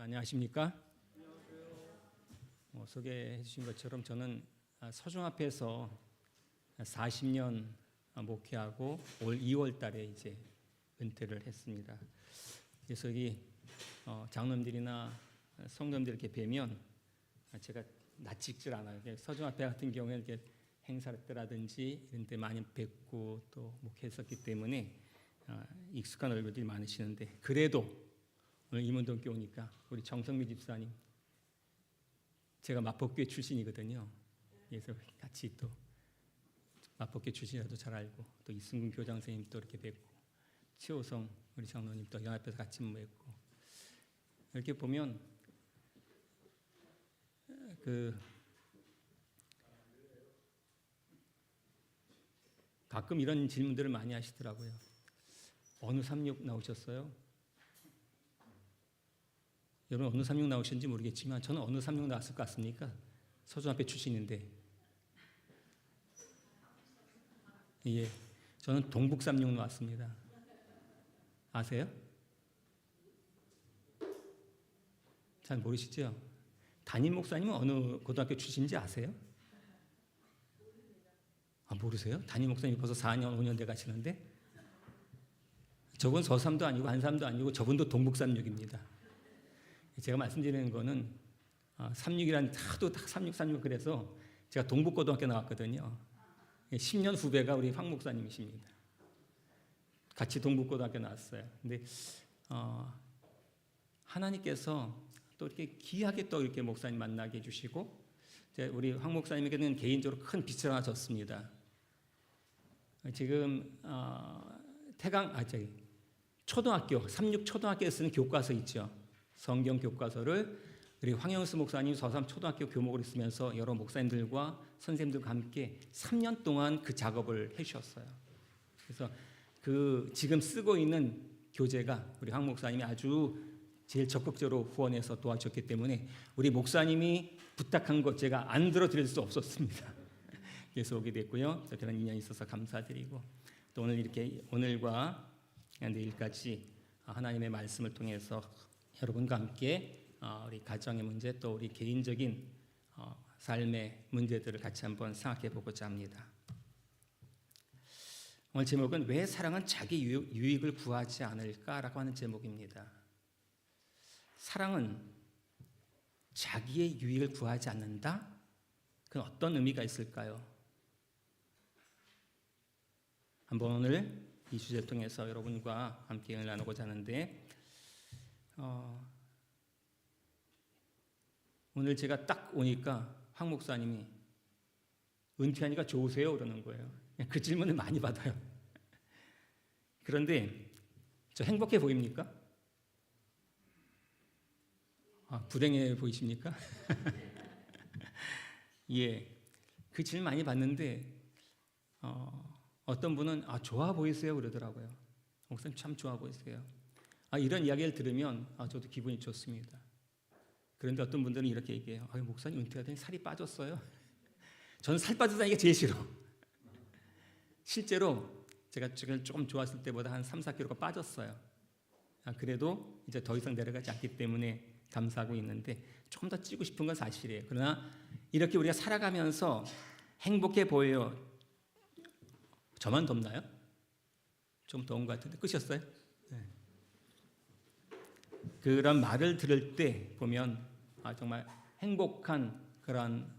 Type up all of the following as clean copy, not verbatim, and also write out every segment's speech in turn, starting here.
안녕하십니까? 소개해 주신 것처럼 저는 서중앞에서 40년 목회하고 올 2월 달에 이제 은퇴를 했습니다. 그래서 여기 장로님들이나 성도님들 이렇게 뵈면 제가 낯익질 않아요. 서중앞에 같은 경우에 이렇게 행사 때라든지 이런 데 많이 뵙고 또 목회했었기 때문에 익숙한 얼굴들이 많으시는데, 그래도 오늘 임원동교회 오니까 우리 정성미 집사님, 제가 마포교회 출신이거든요. 그래서 같이 또 마포교회 출신이라도 잘 알고, 또 이승근 교장 선생님 또 이렇게 뵙고, 최호성 우리 장로님 또 연합에서 같이 뵙고, 이렇게 보면 가끔 이런 질문들을 많이 하시더라고요. 어느 36 나오셨어요? 여러분 어느 36 나오셨는지 모르겠지만 저는 어느 36 나왔을 것 같습니까? 서중앞에 출신인데, 예, 저는 동북 36 나왔습니다. 아세요? 잘 모르시죠? 담임 목사님은 어느 고등학교 출신인지 아세요? 모르세요? 담임 목사님 벌써 4년 5년 돼 가시는데, 저건 서삼도 아니고 안삼도 아니고 저분도 동북 36입니다. 제가 말씀드리는 거는 36이라는 하도 36 그래서 제가 동북고등학교 나왔거든요. 10년 후배가 우리 황 목사님이십니다. 같이 동북고등학교 나왔어요. 근데 하나님께서 또 이렇게 귀하게 또 이렇게 목사님 만나게 해주시고, 우리 황 목사님에게는 개인적으로 큰 빛을 하나 줬습니다. 지금 초등학교 36 초등학교에 쓰는 교과서 있죠. 성경 교과서를 우리 황영수 목사님 서삼 초등학교 교목을 쓰면서 여러 목사님들과 선생님들과 함께 3년 동안 그 작업을 해주셨어요. 그래서 그 지금 쓰고 있는 교재가 우리 황 목사님이 아주 제일 적극적으로 후원해서 도와주셨기 때문에 우리 목사님이 부탁한 것 제가 안 들어드릴 수 없었습니다. 그래서 오게 됐고요. 그런 인연이 있어서 감사드리고, 또 오늘 이렇게 오늘과 내일까지 하나님의 말씀을 통해서 여러분과 함께 우리 가정의 문제, 또 우리 개인적인 삶의 문제들을 같이 한번 생각해 보고자 합니다. 오늘 제목은 왜 사랑은 자기 유익을 구하지 않을까라고 하는 제목입니다. 사랑은 자기의 유익을 구하지 않는다? 그건 어떤 의미가 있을까요? 한번 오늘 이 주제를 통해서 여러분과 함께 얘기를 나누고자 하는데, 오늘 제가 딱 오니까 황 목사님이 은퇴하니까 좋으세요? 그러는 거예요. 그 질문을 많이 받아요. 그런데 저 행복해 보입니까? 불행해 보이십니까? 예, 그 질문 많이 받는데 어떤 분은 좋아 보이세요? 그러더라고요. 목사님 참 좋아 보이세요. 이런 이야기를 들으면 저도 기분이 좋습니다. 그런데 어떤 분들은 이렇게 얘기해요. 목사님 은퇴하더니 살이 빠졌어요? 저는 살 빠졌다는 게 제일 싫어. 실제로 제가 조금 좋았을 때보다 한 3-4kg가 빠졌어요. 그래도 이제 더 이상 내려가지 않기 때문에 감사하고 있는데, 조금 더 찌고 싶은 건 사실이에요. 그러나 이렇게 우리가 살아가면서 행복해 보여요. 저만 덥나요? 좀 더운 것 같은데 끄셨어요? 네. 그런 말을 들을 때 보면 정말 행복한 그런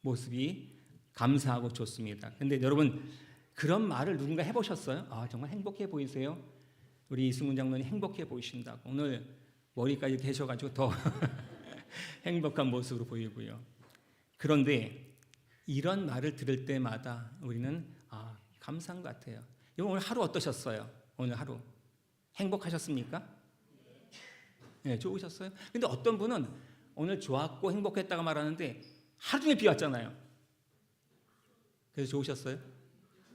모습이 감사하고 좋습니다. 근데 여러분, 그런 말을 누군가 해보셨어요? 정말 행복해 보이세요? 우리 이승훈 장로님 행복해 보이신다고. 오늘 머리까지 이렇게 하셔가지고 더 행복한 모습으로 보이고요. 그런데 이런 말을 들을 때마다 우리는 감사한 것 같아요. 오늘 하루 어떠셨어요? 오늘 하루 행복하셨습니까? 네, 좋으셨어요? 근데 어떤 분은 오늘 좋았고 행복했다고 말하는데 하루 종일 비 왔잖아요. 그래서 좋으셨어요?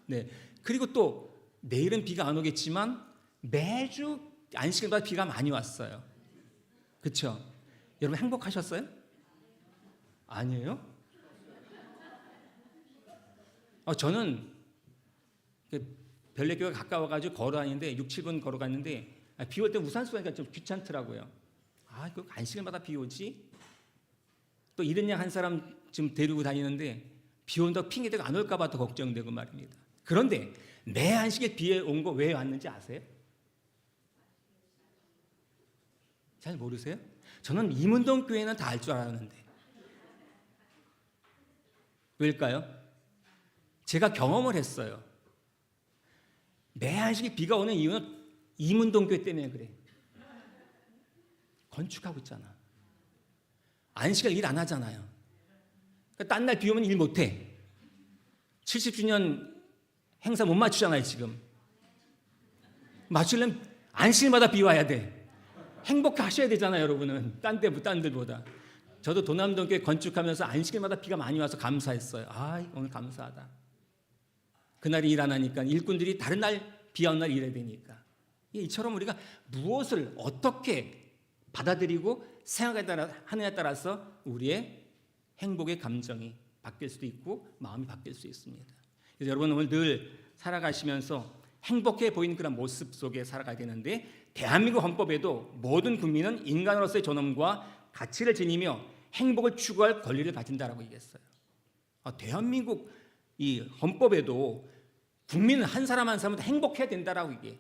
네. 그리고 또 내일은 비가 안 오겠지만 매주 안식일마다 비가 많이 왔어요. 그렇죠? 여러분 행복하셨어요? 아니에요? 저는 별내교가 가까워가지고 걸어다니는데 6-7분 걸어갔는데 비 올 때 우산 쓰니까 좀 귀찮더라고요. 아, 그 안식일마다 비 오지? 또 이런 양 한 사람 지금 데리고 다니는데 비 온다고 핑계대고 안 올까 봐 더 걱정되고 말입니다. 그런데 매 안식일 비에 온 거 왜 왔는지 아세요? 잘 모르세요? 저는 이문동 교회는 다 알 줄 알았는데. 왜일까요? 제가 경험을 했어요. 매 안식일 비가 오는 이유는 이문동 교회 때문에 그래. 건축하고 있잖아. 안식일 일 안 하잖아요. 딴 날 비 오면 일 못 해. 70주년 행사 못 맞추잖아요, 지금. 맞추려면 안식일마다 비 와야 돼. 행복하셔야 되잖아요, 여러분은. 딴 데보다. 저도 도남동교회 건축하면서 안식일마다 비가 많이 와서 감사했어요. 아, 오늘 감사하다. 그날이 일 안 하니까 일꾼들이 다른 날 비 오는 날 일해야 되니까. 이처럼 우리가 무엇을 어떻게 받아들이고 생각하느냐에 따라서 우리의 행복의 감정이 바뀔 수도 있고 마음이 바뀔 수 있습니다. 그래서 여러분 오늘 늘 살아가시면서 행복해 보이는 그런 모습 속에 살아가야 되는데, 대한민국 헌법에도 모든 국민은 인간으로서의 존엄과 가치를 지니며 행복을 추구할 권리를 가진다라고 얘기했어요. 대한민국 이 헌법에도 국민 한 사람 한 사람은 행복해야 된다라고 얘기해.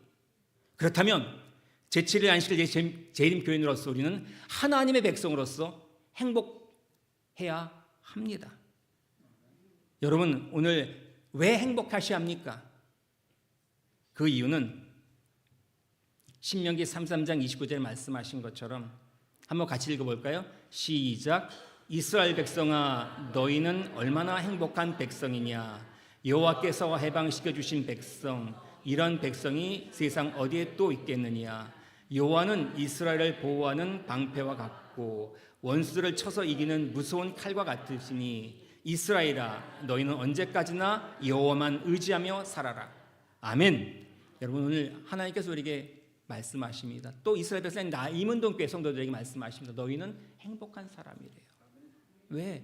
그렇다면 제7일 안식일 재림교인으로서 우리는 하나님의 백성으로서 행복해야 합니다. 여러분 오늘 왜 행복하셔야 합니까? 그 이유는 신명기 33장 29절에 말씀하신 것처럼 한번 같이 읽어볼까요? 시작. 이스라엘 백성아, 너희는 얼마나 행복한 백성이냐. 여호와께서 해방시켜 주신 백성, 이런 백성이 세상 어디에 또 있겠느냐. 여호와는 이스라엘을 보호하는 방패와 같고 원수를 쳐서 이기는 무서운 칼과 같으시니 이스라엘아, 너희는 언제까지나 여호와만 의지하며 살아라. 아멘. 여러분 오늘 하나님께서 우리에게 말씀하십니다. 또 이스라엘 백성 이문동교회 성도들에게 말씀하십니다. 너희는 행복한 사람이래요. 왜?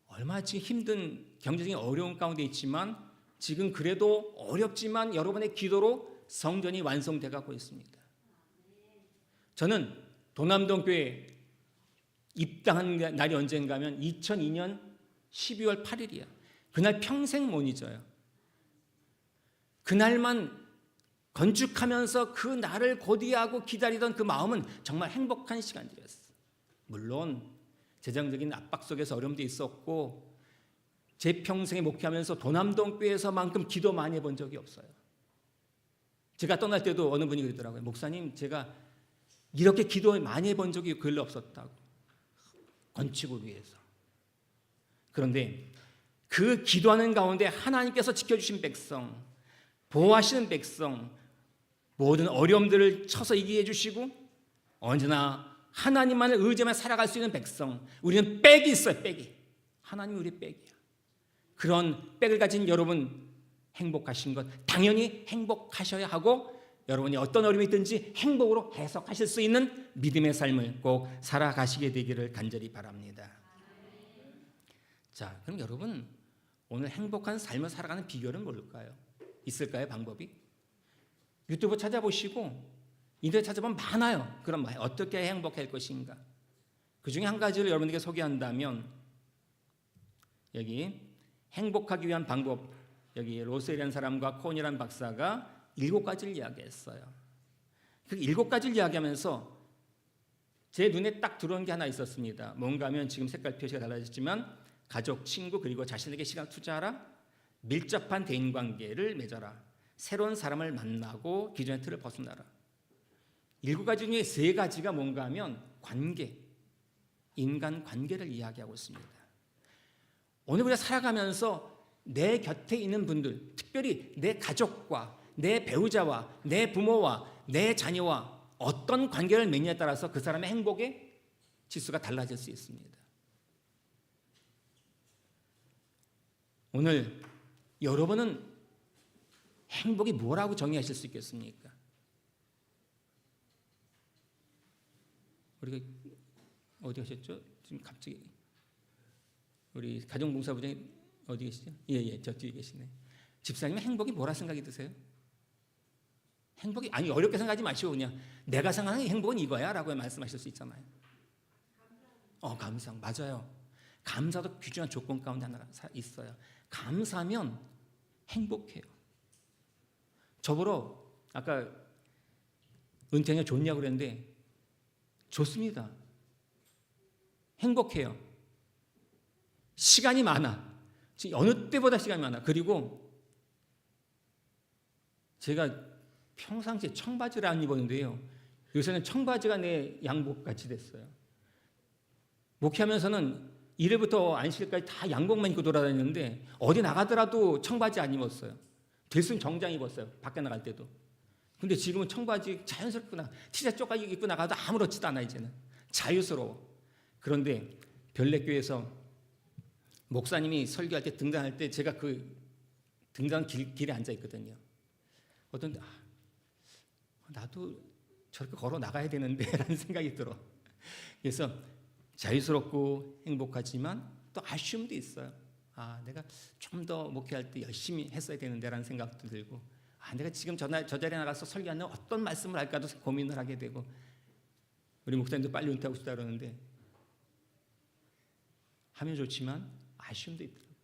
얼마나 지금 힘든 경제적인 어려운 가운데 있지만 지금 그래도 어렵지만 여러분의 기도로 성전이 완성돼 가고 있습니다. 저는 도남동교회 입당한 날이 언젠가 하면 2002년 12월 8일이야. 그날 평생 못 잊어요. 그날만 건축하면서 그 날을 고대하고 기다리던 그 마음은 정말 행복한 시간들이었어요. 물론 재정적인 압박 속에서 어려움도 있었고 제 평생에 목회하면서 도남동교회에서만큼 기도 많이 해본 적이 없어요. 제가 떠날 때도 어느 분이 그러더라고요. 목사님, 제가 이렇게 기도 많이 해본 적이 별로 없었다고. 건축을 위해서. 그런데 그 기도하는 가운데 하나님께서 지켜주신 백성, 보호하시는 백성, 모든 어려움들을 쳐서 이기게 해주시고 언제나 하나님만을 의지하며 살아갈 수 있는 백성, 우리는 백이 있어요. 백이. 하나님이 우리 백이야. 그런 백을 가진 여러분 행복하신 것 당연히 행복하셔야 하고, 여러분이 어떤 어려움이 있든지 행복으로 해석하실 수 있는 믿음의 삶을 꼭 살아가시게 되기를 간절히 바랍니다. 자, 그럼 여러분 오늘 행복한 삶을 살아가는 비결은 뭘까요? 있을까요? 방법이? 유튜브 찾아보시고 인터넷 찾아보면 많아요. 그럼 어떻게 행복할 것인가? 그 중에 한 가지를 여러분에게 소개한다면, 여기 행복하기 위한 방법, 여기 로셀이라는 사람과 콘이라는 박사가 7가지를 이야기했어요. 그 7가지를 이야기하면서 제 눈에 딱 들어온 게 하나 있었습니다. 뭔가 하면 지금 색깔 표시가 달라졌지만 가족, 친구 그리고 자신에게 시간을 투자하라, 밀접한 대인관계를 맺어라, 새로운 사람을 만나고 기존의 틀을 벗어나라. 7가지 중에 3가지가 뭔가 하면 관계, 인간 관계를 이야기하고 있습니다. 오늘 우리가 살아가면서 내 곁에 있는 분들, 특별히 내 가족과 내 배우자와 내 부모와 내 자녀와 어떤 관계를 맺느냐에 따라서 그 사람의 행복의 지수가 달라질 수 있습니다. 오늘 여러분은 행복이 뭐라고 정의하실 수 있겠습니까? 우리가 어디 가셨죠? 지금 갑자기 우리 가정봉사부장이 어디 계시죠? 예, 저 뒤에 계시네. 집사님은 행복이 뭐라 생각이 드세요? 행복이 아니 어렵게 생각하지 마시고 그냥 내가 생각하는 행복은 이거야라고 말씀하실 수 있잖아요. 감사 맞아요. 감사도 귀중한 조건 가운데 하나가 있어요. 감사하면 행복해요. 저보러 아까 은퇴가 좋냐고 그랬는데 좋습니다. 행복해요. 시간이 많아. 어느 때보다 시간이 많아. 그리고 제가 평상시에 청바지를 안 입었는데요. 요새는 청바지가 내 양복같이 됐어요. 목회하면서는 1회부터 안식일까지 다 양복만 입고 돌아다녔는데 어디 나가더라도 청바지 안 입었어요. 됐으면 정장 입었어요. 밖에 나갈 때도. 근데 지금은 청바지 자연스럽게 티셔츠 쪽까지 입고 나가도 아무렇지도 않아. 이제는 자유스러워. 그런데 별내교회에서 목사님이 설교할 때 등단할 때 제가 그 등단 길에 앉아 있거든요. 어떤 나도 저렇게 걸어 나가야 되는데 라는 생각이 들어. 그래서 자유스럽고 행복하지만 또 아쉬움도 있어요. 내가 좀 더 목회할 때 열심히 했어야 되는데 라는 생각도 들고 내가 지금 저 자리에 나가서 설교하는 어떤 말씀을 할까도 고민을 하게 되고 우리 목사님도 빨리 은퇴하고 싶다 그러는데 하면 좋지만 아쉬움도 있더라고요.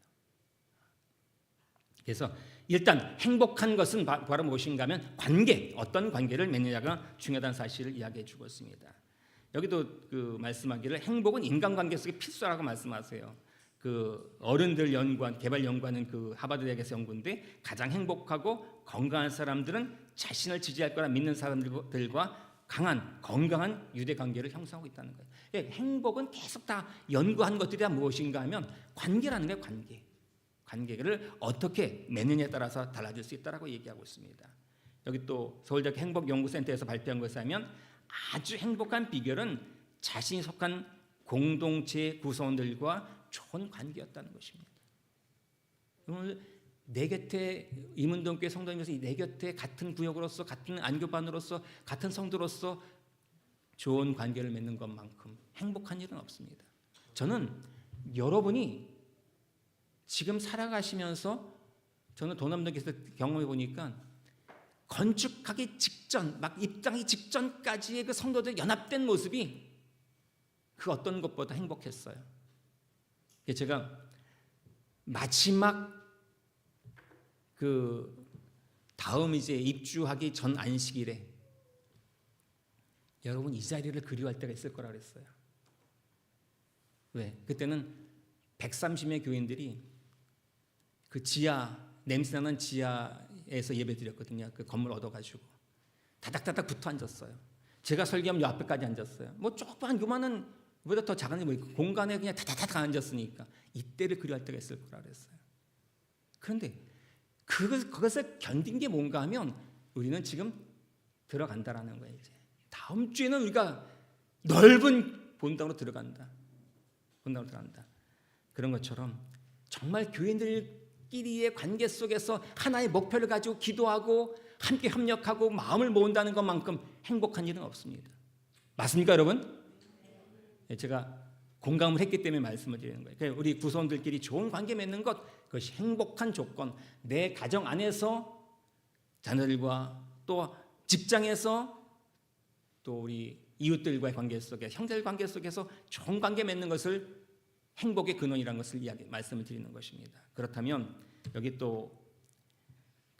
그래서 일단 행복한 것은 바로 무엇인가 하면 관계, 어떤 관계를 맺느냐가 중요하다는 사실을 이야기해 주고 있습니다. 여기도 그 말씀하기를 행복은 인간관계 속에 필수라고 말씀하세요. 그 어른들 연구한 개발 연구하는 그 하버드 대학에서 연구인데 가장 행복하고 건강한 사람들은 자신을 지지할 거라 믿는 사람들과 강한 건강한 유대 관계를 형성하고 있다는 거예요. 행복은 계속 다 연구한 것들이 다 무엇인가 하면 관계라는 거예요. 관계를 어떻게 맺느냐에 따라서 달라질 수 있다라고 얘기하고 있습니다. 여기 또 서울대학 행복연구센터에서 발표한 것에 하면 아주 행복한 비결은 자신이 속한 공동체 구성원들과 좋은 관계였다는 것입니다. 오늘 내 곁에 임은동교회 성도님께서 내 곁에 같은 구역으로서 같은 안교반으로서 같은 성도로서 좋은 관계를 맺는 것만큼 행복한 일은 없습니다. 저는 여러분이 지금 살아가시면서 저는 도남동교회에서 경험해 보니까 건축하기 직전, 막 입장이 직전까지의 그 성도들 연합된 모습이 그 어떤 것보다 행복했어요. 제가 마지막 그 다음 이제 입주하기 전 안식일에 여러분 이 자리를 그리워할 때가 있을 거라 그랬어요. 왜? 그때는 130명 교인들이 그 지하 냄새나는 지하에서 예배 드렸거든요. 그 건물 얻어가지고 다닥다닥 붙어 앉았어요. 제가 설교하면 요 앞에까지 앉았어요. 뭐 조그만 요만한 보다 더 작은 공간에 그냥 다닥다닥 앉았으니까 이때를 그리워할 때가 있을 거라 그랬어요. 그런데 그것을 견딘 게 뭔가 하면 우리는 지금 들어간다라는 거예요. 이제 다음 주에는 우리가 넓은 본당으로 들어간다. 그런 것처럼 정말 교인들끼리의 관계 속에서 하나의 목표를 가지고 기도하고 함께 협력하고 마음을 모은다는 것만큼 행복한 일은 없습니다. 맞습니까, 여러분? 제가 공감을 했기 때문에 말씀을 드리는 거예요. 그러니까 우리 구성원들끼리 좋은 관계 맺는 것, 그것이 행복한 조건. 내 가정 안에서 자녀들과 또 직장에서 또 우리 이웃들과의 관계 속에 형제들 관계 속에서 좋은 관계 맺는 것을 행복의 근원이라는 것을 말씀을 드리는 것입니다. 그렇다면 여기 또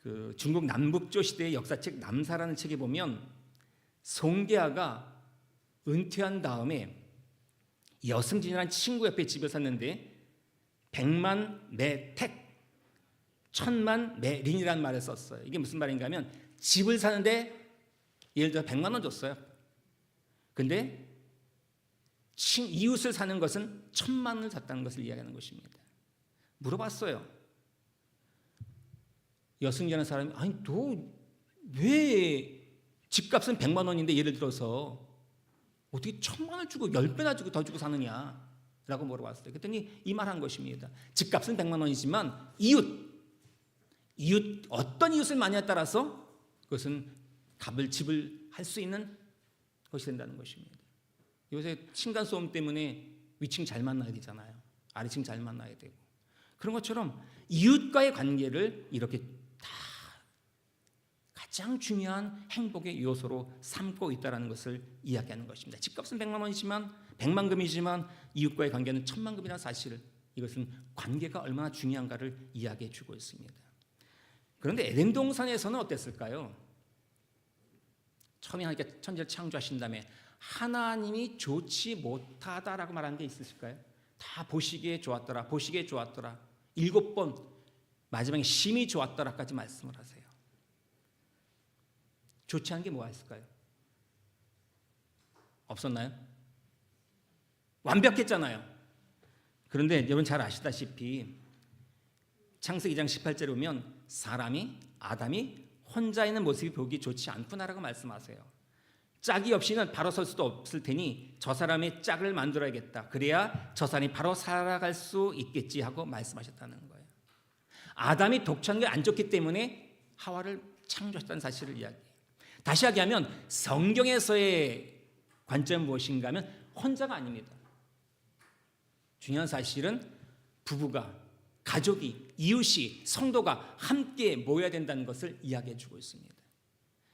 그 중국 남북조 시대의 역사책 남사라는 책에 보면 송계아가 은퇴한 다음에 여승진이라는 친구 옆에 집을 샀는데 100만 매택 1000만 매린이라는 말을 썼어요. 이게 무슨 말인가 하면 집을 사는데 예를 들어 100만 원 줬어요. 근데 이웃을 사는 것은 1000만 원을 샀다는 것을 이야기하는 것입니다. 물어봤어요. 여승진이라는 사람이 아니 너 왜 집값은 100만 원인데 예를 들어서 어떻게 1000만 원을 주고 10배나 주고 더 주고 사느냐 라고 물어봤어요. 그랬더니 이 말한 것입니다. 집값은 100만 원이지만 이웃 어떤 이웃을 마냐에 따라서 그것은 집을 할 수 있는 것이 된다는 것입니다. 요새 층간소음 때문에 위층 잘 만나야 되잖아요. 아래층 잘 만나야 되고 그런 것처럼 이웃과의 관계를 이렇게 다 가장 중요한 행복의 요소로 삼고 있다는 것을 이야기하는 것입니다. 집값은 100만 원이지만 100만 금이지만 이웃과의 관계는 1000만 금이라는 사실, 이것은 관계가 얼마나 중요한가를 이야기해 주고 있습니다. 그런데 에덴 동산에서는 어땠을까요? 처음에 하나님께 천지를 창조하신 다음에 하나님이 좋지 못하다라고 말하는 게 있으실까요? 다 보시기에 좋았더라, 보시기에 좋았더라, 7번 마지막에 심히 좋았더라까지 말씀을 하세요. 좋지 않은 게 뭐가 있을까요? 없었나요? 완벽했잖아요. 그런데 여러분 잘 아시다시피 창세기 2장 18절에 보면 아담이 혼자 있는 모습이 보기 좋지 않구나라고 말씀하세요. 짝이 없이는 바로 설 수도 없을 테니 저 사람의 짝을 만들어야겠다. 그래야 저 사람이 바로 살아갈 수 있겠지 하고 말씀하셨다는 거예요. 아담이 독처한 게 안 좋기 때문에 하와를 창조했다는 사실을 이야기해요. 다시 이야기하면 성경에서의 관점은 무엇인가 하면 혼자가 아닙니다. 중요한 사실은 부부가, 가족이, 이웃이, 성도가 함께 모여야 된다는 것을 이야기해 주고 있습니다.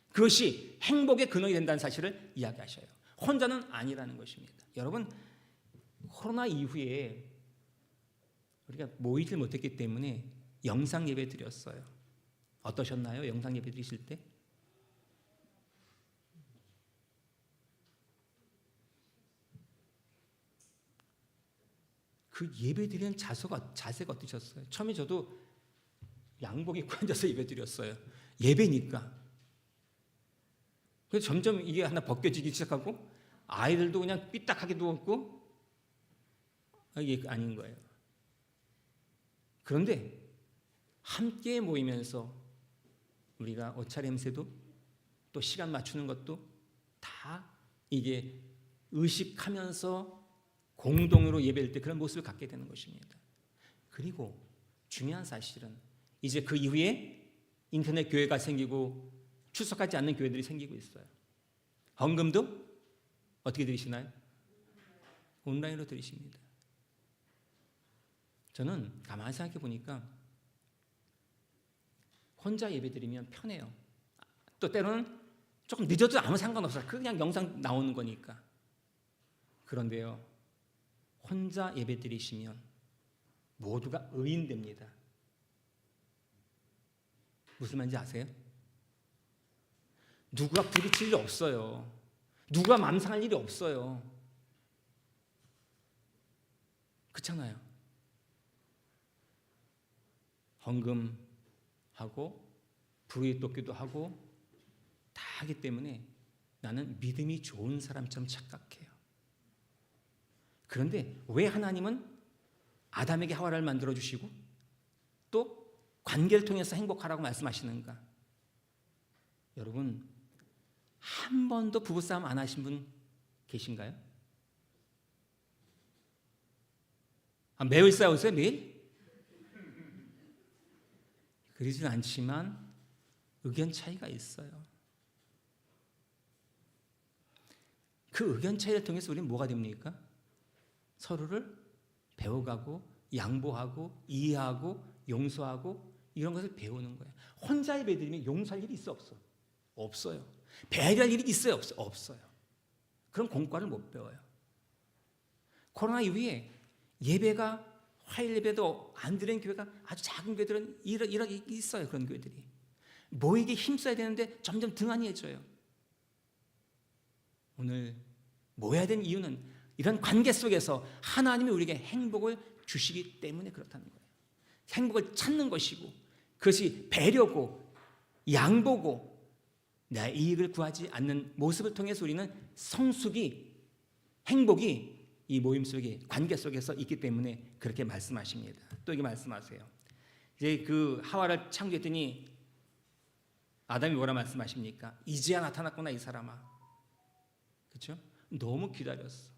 그것이 행복의 근원이 된다는 사실을 이야기하셔요. 혼자는 아니라는 것입니다. 여러분, 코로나 이후에 우리가 모이질 못했기 때문에 영상 예배 드렸어요. 어떠셨나요? 영상 예배 드리실 때? 그 예배 드리는 자세가 어떠셨어요? 처음에 저도 양복 입고 앉아서 예배 드렸어요. 예배니까. 그래서 점점 이게 하나 벗겨지기 시작하고 아이들도 그냥 삐딱하게 누웠고 이게 아닌 거예요. 그런데 함께 모이면서 우리가 옷차림새도 또 시간 맞추는 것도 다 이게 의식하면서 공동으로 예배할 때 그런 모습을 갖게 되는 것입니다. 그리고 중요한 사실은 이제 그 이후에 인터넷 교회가 생기고 출석하지 않는 교회들이 생기고 있어요. 헌금도 어떻게 드리시나요? 온라인으로 드리십니다. 저는 가만히 생각해 보니까 혼자 예배 드리면 편해요. 또 때로는 조금 늦어도 아무 상관없어요. 그냥 영상 나오는 거니까. 그런데요, 혼자 예배 드리시면 모두가 의인됩니다. 무슨 말인지 아세요? 누가 부딪힐 일이 없어요. 누가 맘상할 일이 없어요. 그렇잖아요. 헌금하고 불의 돕기도 하고 다 하기 때문에 나는 믿음이 좋은 사람처럼 착각해요. 그런데 왜 하나님은 아담에게 하와를 만들어주시고 또 관계를 통해서 행복하라고 말씀하시는가? 여러분, 한 번도 부부싸움 안 하신 분 계신가요? 매일 싸우세요? 매일? 그러진 않지만 의견 차이가 있어요. 그 의견 차이를 통해서 우리는 뭐가 됩니까? 서로를 배워가고 양보하고 이해하고 용서하고 이런 것을 배우는 거예요. 혼자 예배드리면 용서할 일이 있어 없어? 없어요. 배려할 일이 있어요 없어? 없어요. 그런 공과를 못 배워요. 코로나 이후에 예배가 화요일 예배도 안 드리는 교회가 아주 작은 교회들은 이렇게 있어요. 그런 교회들이 모이게 힘써야 되는데 점점 등한히해져요. 오늘 모여야 되는 이유는 이런 관계 속에서 하나님이 우리에게 행복을 주시기 때문에 그렇다는 거예요. 행복을 찾는 것이고 그것이 배려고 양보고 내 이익을 구하지 않는 모습을 통해서 우리는 성숙이 행복이 이 모임 속에 관계 속에서 있기 때문에 그렇게 말씀하십니다. 또 이게 말씀하세요. 이제 그 하와를 창조했더니 아담이 뭐라 말씀하십니까? 이제야 나타났구나 이 사람아. 그렇죠? 너무 기다렸어.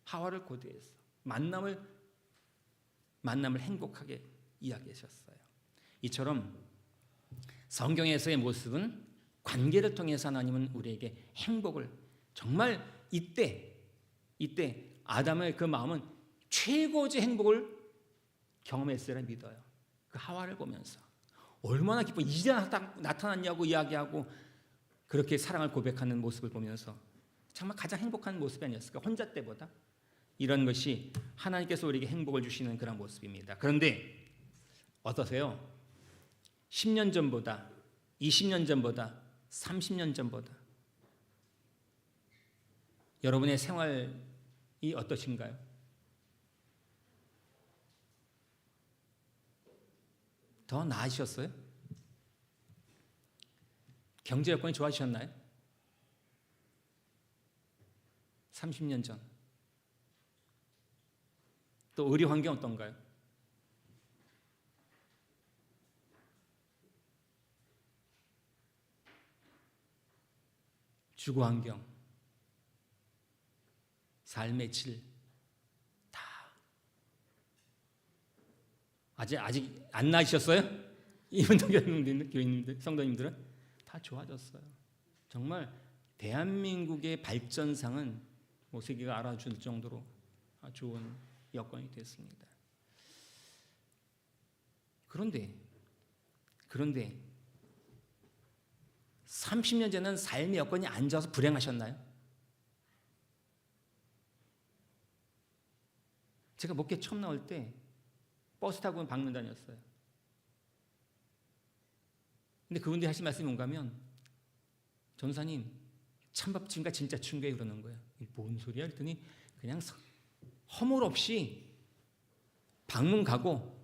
하와를 고대했어. 만남을 행복하게 이야기하셨어요. 이처럼 성경에서의 모습은 관계를 통해서 하나님은 우리에게 행복을 정말 이때 아담의 그 마음은 최고의 행복을 경험했으리라 믿어요. 그 하와를 보면서 얼마나 기뻐 이제 나타났냐고 이야기하고 그렇게 사랑을 고백하는 모습을 보면서 정말 가장 행복한 모습이 아니었을까? 혼자 때보다. 이런 것이 하나님께서 우리에게 행복을 주시는 그런 모습입니다. 그런데 어떠세요? 10년 전보다 20년 전보다 30년 전보다 여러분의 생활이 어떠신가요? 더 나아지셨어요? 경제 여건이 좋아지셨나요? 30년 전. 또 의료 환경 어떤가요? 주거 환경, 삶의 질, 다 아직 안 나으셨어요? 이분도 교인님들, 성도님들은 다 좋아졌어요. 정말 대한민국의 발전상은 세계가 알아줄 정도로 좋은 여건이 됐습니다. 그런데 30년 전에는 삶의 여건이 안 좋아서 불행하셨나요? 제가 목회 처음 나올 때 버스 타고 방문 다녔어요. 근데 그분들이 하신 말씀이 뭔가 하면 전사님 찬밥집인가 진짜 충격이 그러는 거예요. 뭔 소리야? 그랬더니 그냥 허물 없이 방문 가고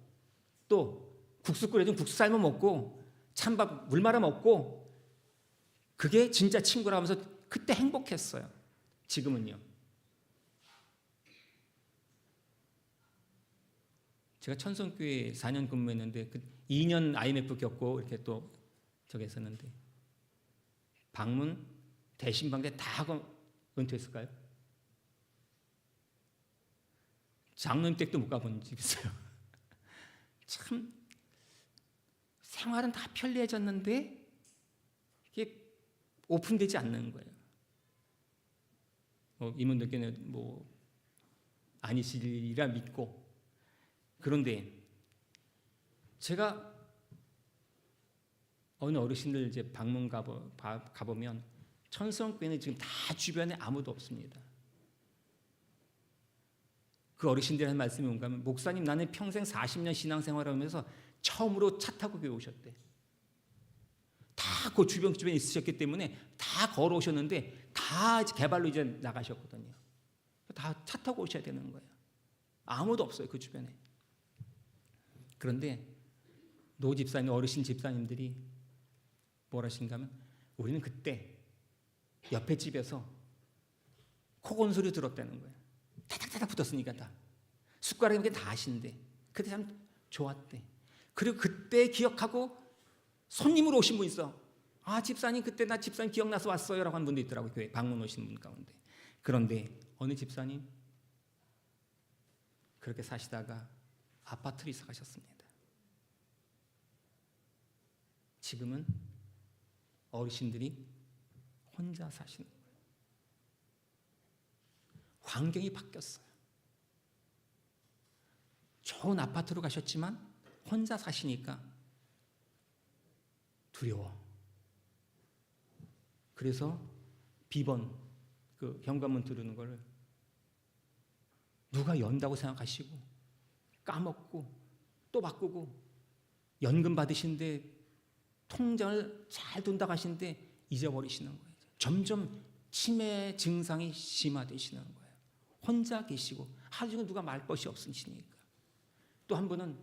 또 국수 끓여준 국수 삶아 먹고 찬밥 물 말아 먹고 그게 진짜 친구라 하면서 그때 행복했어요. 지금은요. 제가 천성교회 4년 근무했는데 2년 IMF 겪고 이렇게 또 저기 했었는데 방문 대신방대 다 하고 은퇴했을까요? 장로님 댁도 못 가본 집 있어요. 참 생활은 다 편리해졌는데 이게 오픈되지 않는 거예요. 이분들께는 아니시리라 믿고. 그런데 제가 어느 어르신들 이제 방문 가보면 천성교회는 지금 다 주변에 아무도 없습니다. 그 어르신들이 하는 말씀이 뭔가 하면 목사님 나는 평생 40년 신앙생활하면서 처음으로 차 타고 교회 오셨대. 다 그 주변에 있으셨기 때문에 다 걸어오셨는데 다 개발로 이제 나가셨거든요. 다 차 타고 오셔야 되는 거예요. 아무도 없어요 그 주변에. 그런데 노 집사님, 어르신 집사님들이 뭐라 하신가 하면 우리는 그때 옆에 집에서 코곤 소리 들었다는 거예요. 타닥타닥 붙었으니까 다. 숟가락이 다 아신대. 그때 참 좋았대. 그리고 그때 기억하고 손님으로 오신 분 있어. 집사님 그때 나 집사님 기억나서 왔어요 라고 한 분도 있더라고요. 교회 방문 오신 분 가운데. 그런데 어느 집사님 그렇게 사시다가 아파트로 이사 가셨습니다. 지금은 어르신들이 혼자 사시는 거예요. 환경이 바뀌었어요. 좋은 아파트로 가셨지만 혼자 사시니까 두려워. 그래서 비번, 그 현관문 들어오는 걸 누가 연다고 생각하시고 까먹고 또 바꾸고 연금 받으신데 통장을 잘 둔다고 하시는데 잊어버리시는 거예요. 점점 치매 증상이 심화되시는 거예요. 혼자 계시고 하루 종일 누가 말 것이 없으시니까. 또 한 분은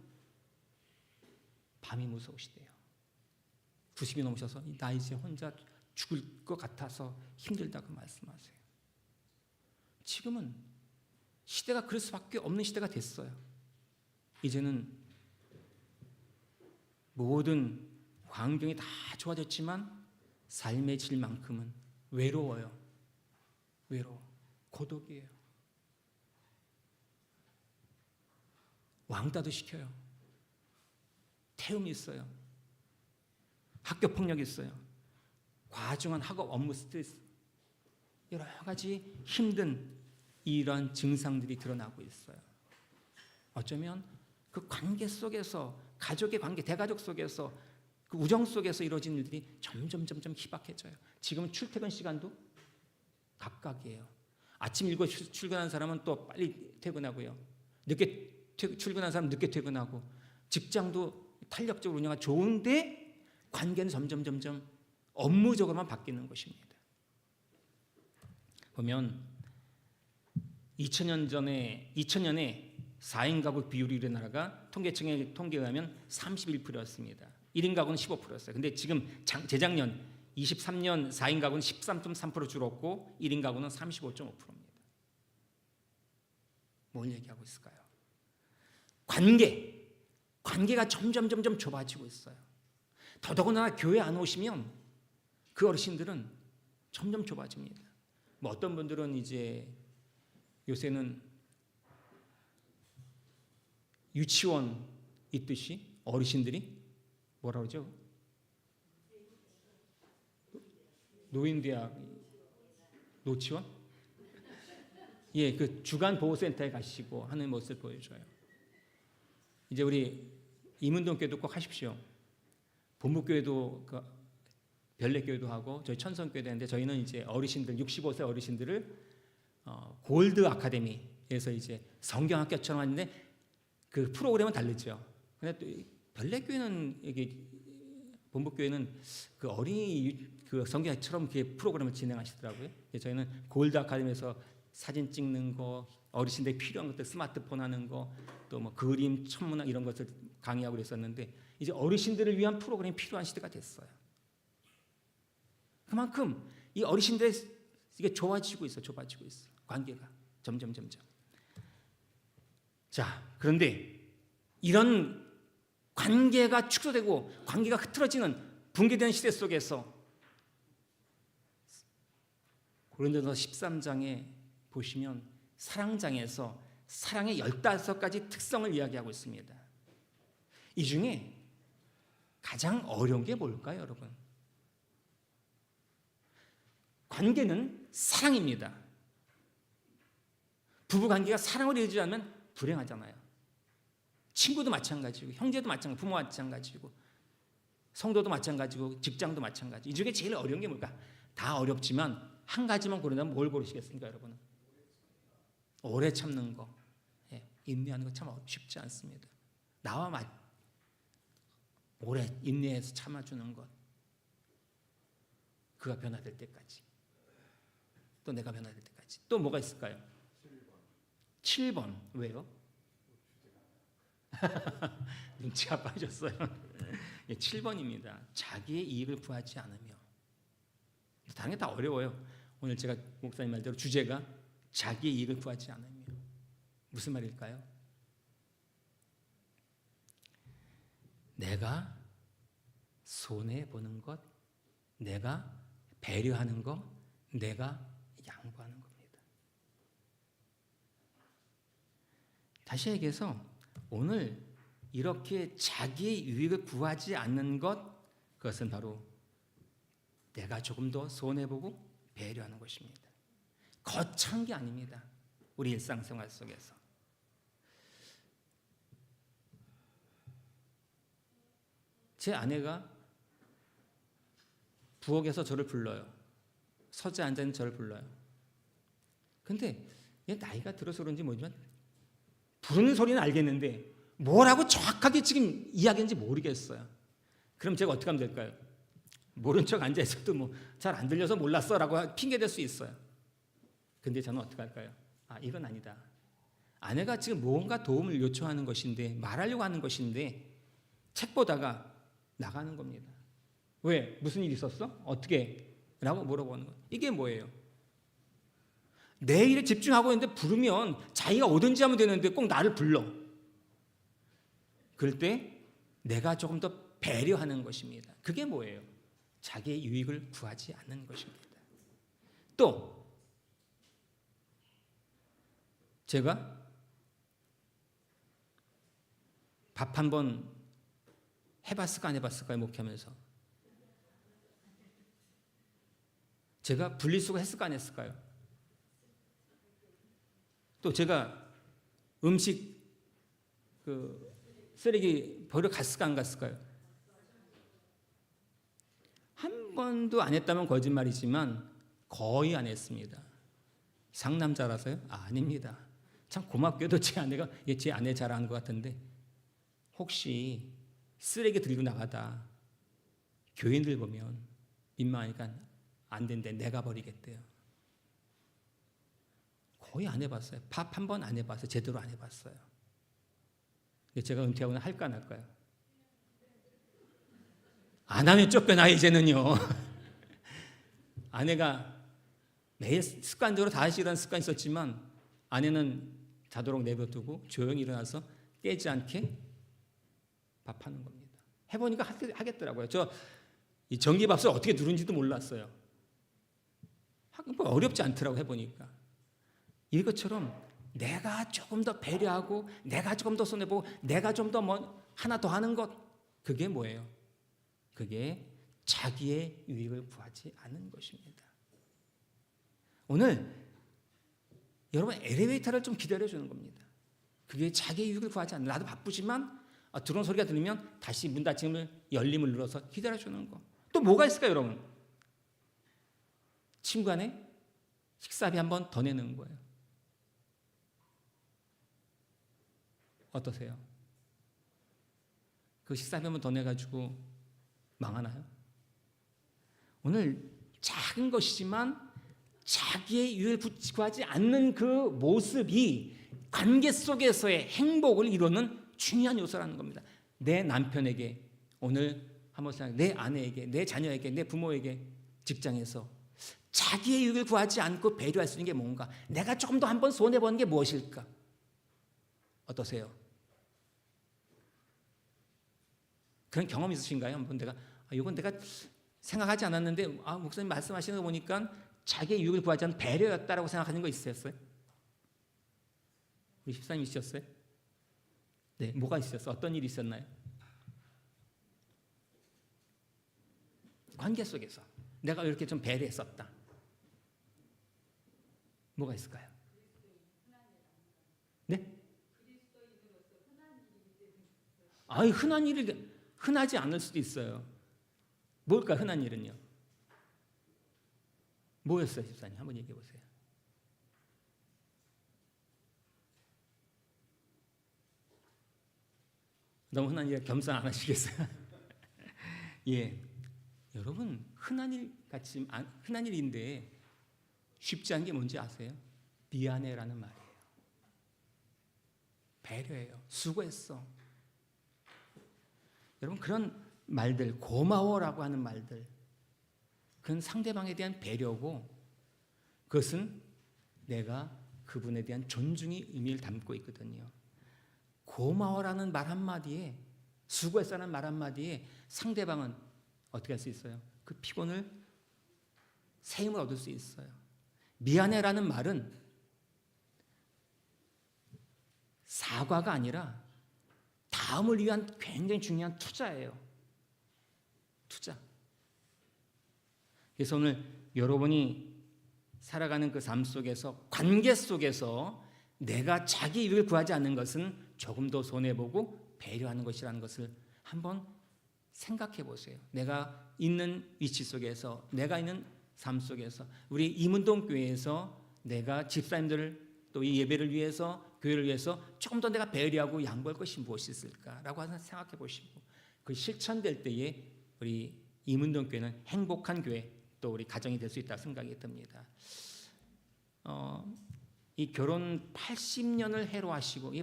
밤이 무서우시대요. 90이 넘으셔서 나 이제 혼자 죽을 것 같아서 힘들다고 말씀하세요. 지금은 시대가 그럴 수밖에 없는 시대가 됐어요. 이제는 모든 환경이 다 좋아졌지만 삶의 질만큼은 외로워요. 고독이에요. 왕따도 시켜요. 태움이 있어요. 학교 폭력이 있어요. 과중한 학업 업무 스트레스, 여러 가지 힘든 이런 증상들이 드러나고 있어요. 어쩌면 그 관계 속에서 가족의 관계, 대가족 속에서 그 우정 속에서 이루어진 일들이 점점 희박해져요. 지금은 출퇴근 시간도 각각이에요. 아침 7시에 출근하는 사람은 또 빨리 퇴근하고요. 늦게 출근하는 사람은 늦게 퇴근하고, 직장도 탄력적으로 운영하기 좋은데 관계는 점점 업무적으로만 바뀌는 것입니다. 보면 2000년에 4인 가구 비율이 우리나라가 통계청의 통계에 의하면 31%였습니다. 1인 가구는 15%였어요. 근데 지금 재작년 23년 4인 가구는 13.3% 줄었고 1인 가구는 35.5%입니다. 뭘 얘기하고 있을까요? 관계가 점점 좁아지고 있어요. 더더군다나 교회 안 오시면 그 어르신들은 점점 좁아집니다. 뭐 어떤 분들은 이제 요새는 유치원 있듯이 어르신들이 뭐라 그러죠? 노인대학 노치원? 예, 그 주간 보호센터에 가시고 하는 모습을 보여줘요. 이제 우리 이문동교회도 꼭 하십시오. 본부교회도 별내교회도 하고 저희 천성교회도 하는데, 저희는 이제 어르신들 65세 어르신들을 골드 아카데미에서 이제 성경학교처럼 하는데 그 프로그램은 다르죠. 근데 또 별내교회는 이게 본부교회는 그 어린이 그 성경학처럼 그 프로그램을 진행하시더라고요. 저희는 골드 아카데미에서 사진 찍는 거, 어르신들이 필요한 것들 스마트폰 하는 거, 또 뭐 그림, 천문학 이런 것을 강의하고 그랬었는데, 이제 어르신들을 위한 프로그램이 필요한 시대가 됐어요. 그만큼 이 어르신들의 이게 좁아지고 있어. 관계가 점점. 자, 그런데 이런 관계가 축소되고 관계가 흐트러지는 붕괴되는 시대 속에서 고린도전서 13장에 보시면 사랑장에서 사랑의 15가지 특성을 이야기하고 있습니다. 이 중에 가장 어려운 게 뭘까요, 여러분? 관계는 사랑입니다. 부부관계가 사랑을 이루지 않으면 불행하잖아요. 친구도 마찬가지고, 형제도 마찬가지고, 부모 마찬가지고, 성도도 마찬가지고, 직장도 마찬가지. 이 중에 제일 어려운 게 뭘까? 다 어렵지만 한 가지만 고른다면 뭘 고르시겠습니까, 여러분은? 오래 참는 거, 인내하는 거 참 쉽지 않습니다. 오래 인내해서 참아주는 것, 그가 변화될 때까지, 또 내가 변화될 때까지. 또 뭐가 있을까요? 7번. 왜요? 눈치가 빠졌어요. 7번입니다. 자기의 이익을 구하지 않으며. 다른 게 다 어려워요. 오늘 제가 목사님 말대로 주제가 자기의 이익을 구하지 않으며. 무슨 말일까요? 내가 손해보는 것, 내가 배려하는 것, 내가 양보하는 겁니다. 다시 얘기해서 오늘 이렇게 자기의 유익을 구하지 않는 것, 그것은 바로 내가 조금 더 손해보고 배려하는 것입니다. 거창한 게 아닙니다. 우리 일상생활 속에서. 제 아내가 부엌에서 저를 불러요. 서재 앉아있는 저를 불러요. 근데 얘 나이가 들어서 그런지 모르지만 부르는 소리는 알겠는데 뭐라고 정확하게 지금 이야기인지 모르겠어요. 그럼 제가 어떻게 하면 될까요? 모른 척 앉아있어도 뭐 잘 안 들려서 몰랐어 라고 핑계댈 수 있어요. 근데 저는 어떻게 할까요? 이건 아니다. 아내가 지금 뭔가 도움을 요청하는 것인데, 말하려고 하는 것인데 책 보다가 나가는 겁니다. 왜? 무슨 일 있었어? 어떻게? 라고 물어보는 거예요. 이게 뭐예요? 내 일에 집중하고 있는데 부르면 자기가 오든지 하면 되는데 꼭 나를 불러. 그럴 때 내가 조금 더 배려하는 것입니다. 그게 뭐예요? 자기의 유익을 구하지 않는 것입니다. 또 제가 밥 한번 해봤을까 안 해봤을까요? 목회하면서 제가 분리수거 했을까 안 했을까요? 또 제가 음식 쓰레기 버려 갔을까 안 갔을까요? 한 번도 안 했다면 거짓말이지만 거의 안 했습니다. 상남자라서요? 아닙니다. 참 고맙게도 제 아내가 제 아내 자랑하는 것 같은데 혹시 쓰레기 들고 나가다 교인들 보면 민망하니까 안 된대 내가 버리겠대요. 거의 안 해봤어요. 밥 한 번 안 해봤어요. 제대로 안 해봤어요. 근데 제가 은퇴하고는 할까 안 할까요? 안 하면 쫓겨나 이제는요. 아내가 매일 습관적으로 5시 일어나는 습관이 있었지만 아내는 자도록 내버려두고 조용히 일어나서 깨지 않게 밥하는 겁니다. 해보니까 하겠더라고요. 저 이 전기밥솥 어떻게 누른지도 몰랐어요. 뭐 어렵지 않더라고 해보니까. 이것처럼 내가 조금 더 배려하고 내가 조금 더 손해보고 내가 좀 더 뭐 하나 더 하는 것 그게 뭐예요? 그게 자기의 유익을 구하지 않는 것입니다. 오늘 여러분 엘리베이터를 좀 기다려주는 겁니다. 그게 자기의 유익을 구하지 않는 나도 바쁘지만 들어오는 소리가 들리면 다시 문 닫힘을 열림을 눌러서 기다려주는 거. 또 뭐가 있을까요 여러분? 친구 간에 식사비 한 번 더 내는 거예요. 어떠세요? 그 식사비 한 번 더 내가지고 망하나요? 오늘 작은 것이지만 자기의 유익을 구하지 않는 그 모습이 관계 속에서의 행복을 이루는 중요한 요소라는 겁니다. 내 남편에게 오늘 한번 생각해 내 아내에게 내 자녀에게 내 부모에게 직장에서 자기의 유익을 구하지 않고 배려할 수 있는 게 뭔가 내가 조금 더 한번 손해보는 게 무엇일까? 어떠세요? 그런 경험 있으신가요? 한번 이건 내가 생각하지 않았는데 목사님 말씀하시는 거 보니까 자기의 유익을 구하지 않은 배려였다라고 생각하는 거 있으셨어요? 우리 집사님 있으셨어요? 네, 뭐가 있었어요? 어떤 일이 있었나요? 관계 속에서 내가 이렇게 좀 배려했었다. 뭐가 있을까요? 네? 흔한 일이 흔하지 않을 수도 있어요. 뭘까 흔한 일은요? 뭐였어요, 집사님? 한번 얘기해 보세요. 너무 흔한 일 겸상 안 하시겠어요? 예, 여러분 흔한 일 같이 흔한 일인데 쉽지 않은 게 뭔지 아세요? 미안해라는 말이에요. 배려해요. 수고했어. 여러분 그런 말들, 고마워라고 하는 말들, 그건 상대방에 대한 배려고 그것은 내가 그분에 대한 존중의 의미를 담고 있거든요. 고마워라는 말 한마디에 수고했어라는 말 한마디에 상대방은 어떻게 할 수 있어요? 그 피곤을 새 힘을 얻을 수 있어요. 미안해라는 말은 사과가 아니라 다음을 위한 굉장히 중요한 투자예요. 투자. 그래서 오늘 여러분이 살아가는 그 삶 속에서 관계 속에서 내가 자기 이익을 구하지 않는 것은 조금 더 손해보고 배려하는 것이라는 것을 한번 생각해 보세요. 내가 있는 위치 속에서 내가 있는 삶 속에서 우리 이문동 교회에서 내가 집사님들을 또 이 예배를 위해서 교회를 위해서 조금 더 내가 배려하고 양보할 것이 무엇이 있을까라고 생각해 보시고 그 실천될 때에 우리 이문동 교회는 행복한 교회 또 우리 가정이 될 수 있다고 생각이 듭니다. 이 결혼 80년을 해로하시고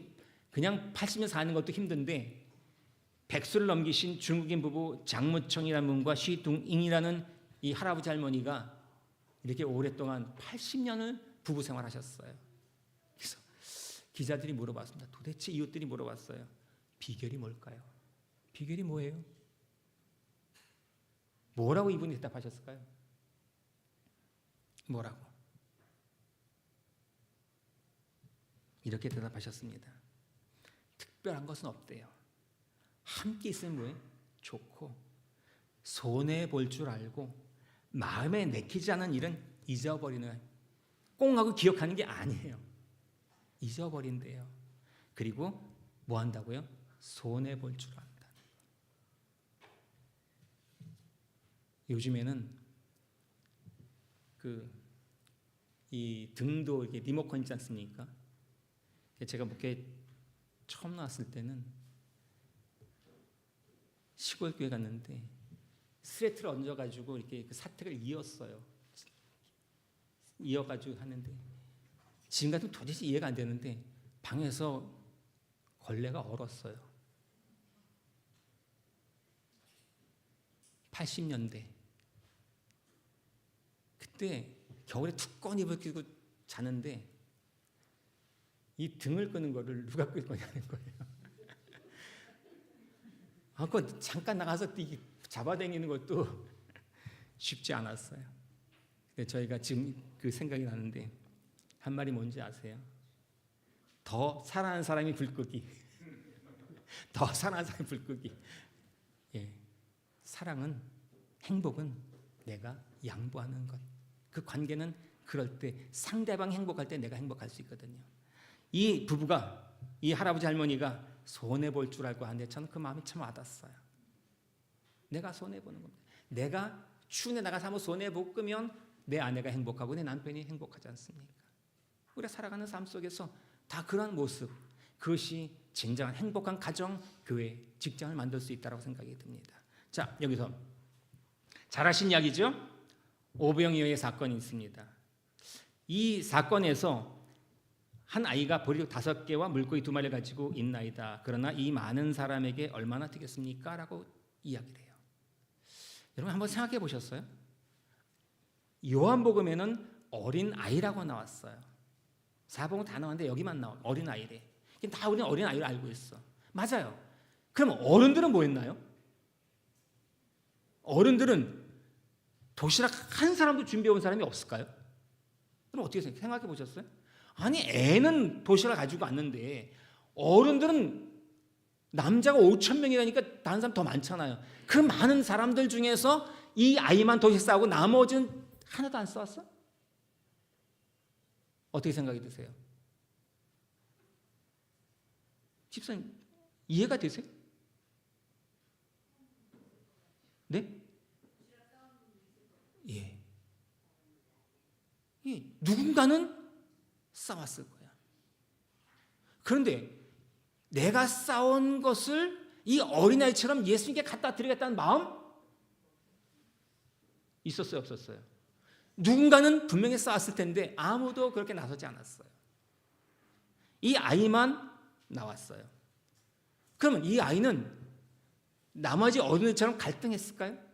그냥 80년 사는 것도 힘든데 백수를 넘기신 중국인 부부 장무청이라는 분과 시둥잉이라는 이 할아버지 할머니가 이렇게 오랫동안 80년을 부부 생활하셨어요. 그래서 기자들이 물어봤습니다. 도대체 이웃들이 물어봤어요. 비결이 뭘까요? 비결이 뭐예요? 뭐라고 이분이 대답하셨을까요? 뭐라고? 이렇게 대답하셨습니다. 특별한 것은 없대요. 함께 있으면 뭐예요? 좋고 손해 볼 줄 알고 마음에 내키지 않은 일은 잊어버리는 꽁 하고 기억하는 게 아니에요. 잊어버린대요. 그리고 뭐 한다고요? 손해 볼 줄 안다. 요즘에는 이 등도 이렇게 리모컨 있지 않습니까? 제가 목회 처음 나왔을 때는 시골 교회 갔는데 스레트를 얹어가지고 이렇게 그 사택을 이어가지고 하는데, 지금 같으면 도대체 이해가 안 되는데 방에서 걸레가 얼었어요. 80년대. 그때 겨울에 두꺼운 입을 끼고 자는데 이 등을 끄는 거를 누가 끌 거냐는 거예요. 그거 잠깐 나가서 잡아당기는 것도 쉽지 않았어요. 근데 저희가 지금 그 생각이 나는데 한 말이 뭔지 아세요? 더 사랑하는 사람이 불 끄기. 더 사랑하는 사람이 불 끄기. 예. 사랑은, 행복은 내가 양보하는 것. 그 관계는 그럴 때, 상대방이 행복할 때 내가 행복할 수 있거든요. 이 부부가, 이 할아버지 할머니가 손해볼 줄 알고 하는데 저는 그 마음이 참 와닿았어요. 내가 손해보는 겁니다. 내가 추운데 나가서 한번 손해못 끄면 내 아내가 행복하고 내 남편이 행복하지 않습니까? 우리가 살아가는 삶 속에서 다 그런 모습, 그것이 진정한 행복한 가정, 교회, 직장을 만들 수 있다고 생각이 듭니다. 자, 여기서 잘 아신 이야기죠? 오병이어의 사건이 있습니다. 이 사건에서 한 아이가 보리 5개와 물고기 2마리를 가지고 있나이다. 그러나 이 많은 사람에게 얼마나 되겠습니까? 라고 이야기를 해요. 여러분 한번 생각해 보셨어요? 요한복음에는 어린 아이라고 나왔어요. 사복음 다 나왔는데 여기만 나와. 어린 아이래. 다 우리는 어린 아이를 알고 있어. 맞아요. 그럼 어른들은 뭐 했나요? 어른들은 도시락 한 사람도 준비해 온 사람이 없을까요? 그럼 어떻게 생각해 보셨어요? 아니, 애는 도시락 가지고 왔는데 어른들은 남자가 5,000명이라니까 다른 사람 더 많잖아요. 그 많은 사람들 중에서 이 아이만 도시락 싸고 나머지는 하나도 안 싸웠어? 어떻게 생각이 드세요? 집사님 이해가 되세요? 네? 예. 누군가는 싸웠을 거야. 그런데 내가 싸운 것을 이 어린아이처럼 예수님께 갖다 드리겠다는 마음 있었어요, 없었어요? 누군가는 분명히 싸웠을 텐데 아무도 그렇게 나서지 않았어요. 이 아이만 나왔어요. 그러면 이 아이는 나머지 어린이처럼 갈등했을까요?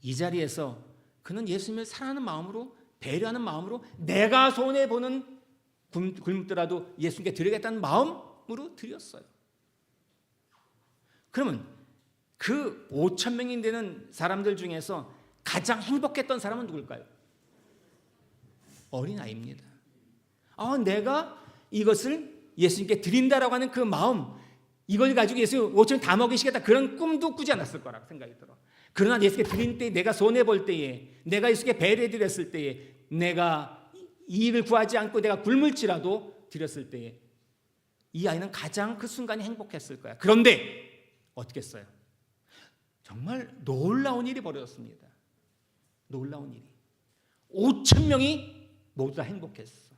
이 자리에서 그는 예수님을 사랑하는 마음으로, 배려하는 마음으로, 내가 손해보는 굶더라도 예수님께 드리겠다는 마음으로 드렸어요. 그러면 그 5,000명이 되는 사람들 중에서 가장 행복했던 사람은 누굴까요? 어린아이입니다. 내가 이것을 예수님께 드린다라고 하는 그 마음, 이걸 가지고 예수님 5,000명 다 먹이시겠다, 그런 꿈도 꾸지 않았을 거라고 생각이 들어. 그러나 예수께 드린 때, 내가 손해볼 때에, 내가 예수께 배려해드렸을 때에, 내가 이익을 구하지 않고 내가 굶을지라도 드렸을 때에 이 아이는 가장 그 순간이 행복했을 거야. 그런데 어떻게 했어요? 정말 놀라운 일이 벌어졌습니다. 놀라운 일이. 5,000명이 모두 다 행복했어.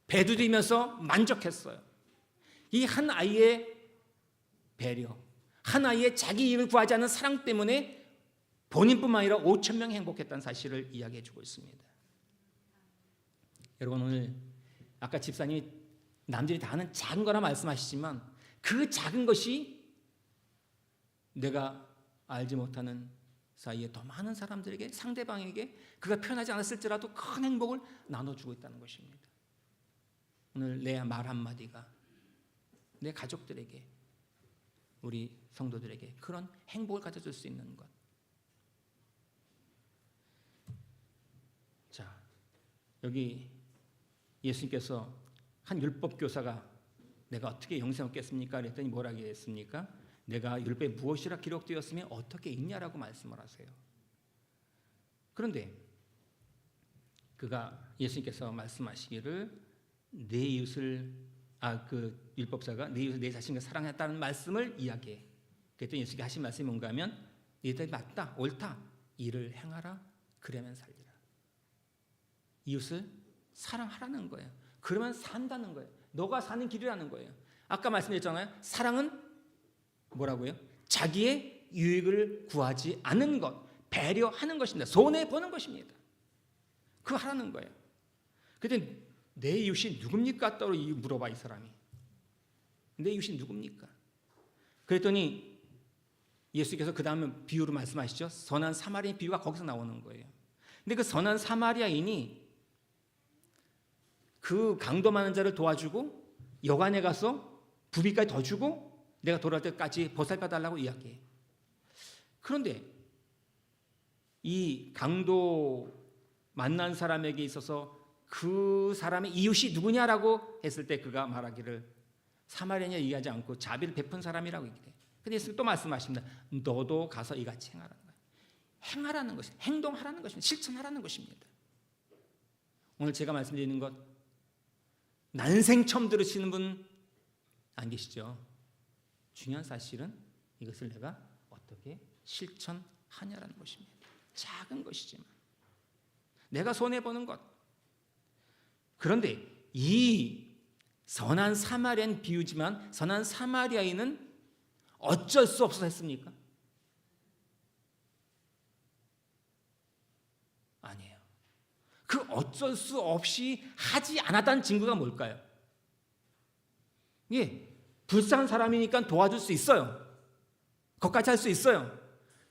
배두리면서 만족했어요. 이 한 아이의 배려, 한 아이의 자기 이익을 구하지 않는 사랑 때문에 본인뿐만 아니라 5,000명이 행복했다는 사실을 이야기해 주고 있습니다. 여러분, 오늘 아까 집사님이 남들이 다 하는 작은 거라 말씀하시지만 그 작은 것이 내가 알지 못하는 사이에 더 많은 사람들에게, 상대방에게 그가 표현하지 않았을지라도 큰 행복을 나눠주고 있다는 것입니다. 오늘 내 말 한마디가 내 가족들에게, 우리 성도들에게 그런 행복을 가져줄 수 있는 것. 자, 여기 예수님께서 한 율법 교사가 내가 어떻게 영생을 얻겠습니까? 그랬더니 뭐라고 했습니까? 내가 율법에 무엇이라 기록되었으면 어떻게 읽냐라고 말씀을 하세요. 그런데 그가, 예수님께서 말씀하시기를 내 이웃을, 그 율법사가 내 이웃을 내 자신과 사랑했다는 말씀을 이야기해. 그랬더니 예수님이 하신 말씀이 뭔가 하면 너희들이 맞다, 옳다, 이를 행하라, 그러면 살리라. 이웃을 사랑하라는 거예요. 그러면 산다는 거예요. 너가 사는 길이라는 거예요. 아까 말씀드렸잖아요. 사랑은 뭐라고요? 자기의 유익을 구하지 않는 것, 배려하는 것입니다. 손해보는 것입니다. 그거 하라는 거예요. 그랬더니 내 이웃이 누굽니까? 따로 물어봐 이 사람이. 내 이웃이 누굽니까? 그랬더니 예수께서 그 다음에 비유로 말씀하시죠. 선한 사마리아인 비유가 거기서 나오는 거예요. 근데 그 선한 사마리아인이 그 강도 많은 자를 도와주고 여관에 가서 부비까지 더 주고 내가 돌아올 때까지 보살펴 달라고 이야기해. 그런데 이 강도 만난 사람에게 있어서 그 사람의 이웃이 누구냐라고 했을 때 그가 말하기를 사마리아냐 얘기하지 않고 자비를 베푼 사람이라고 얘기해. 근데 예수님 또 말씀하십니다. 너도 가서 이같이 행하라는 거예요. 행하라는 것입니다. 행동하라는 것입니다. 실천하라는 것입니다. 오늘 제가 말씀드리는 것 난생 처음 들으시는 분 안 계시죠? 중요한 사실은 이것을 내가 어떻게 실천하냐라는 것입니다. 작은 것이지만 내가 손해보는 것. 그런데 이 선한 사마리아인 비유지만 선한 사마리아인은 어쩔 수 없어서 했습니까? 아니에요. 그 어쩔 수 없이 하지 않았다는 증거가 뭘까요? 예, 불쌍한 사람이니까 도와줄 수 있어요. 그것까지 할 수 있어요.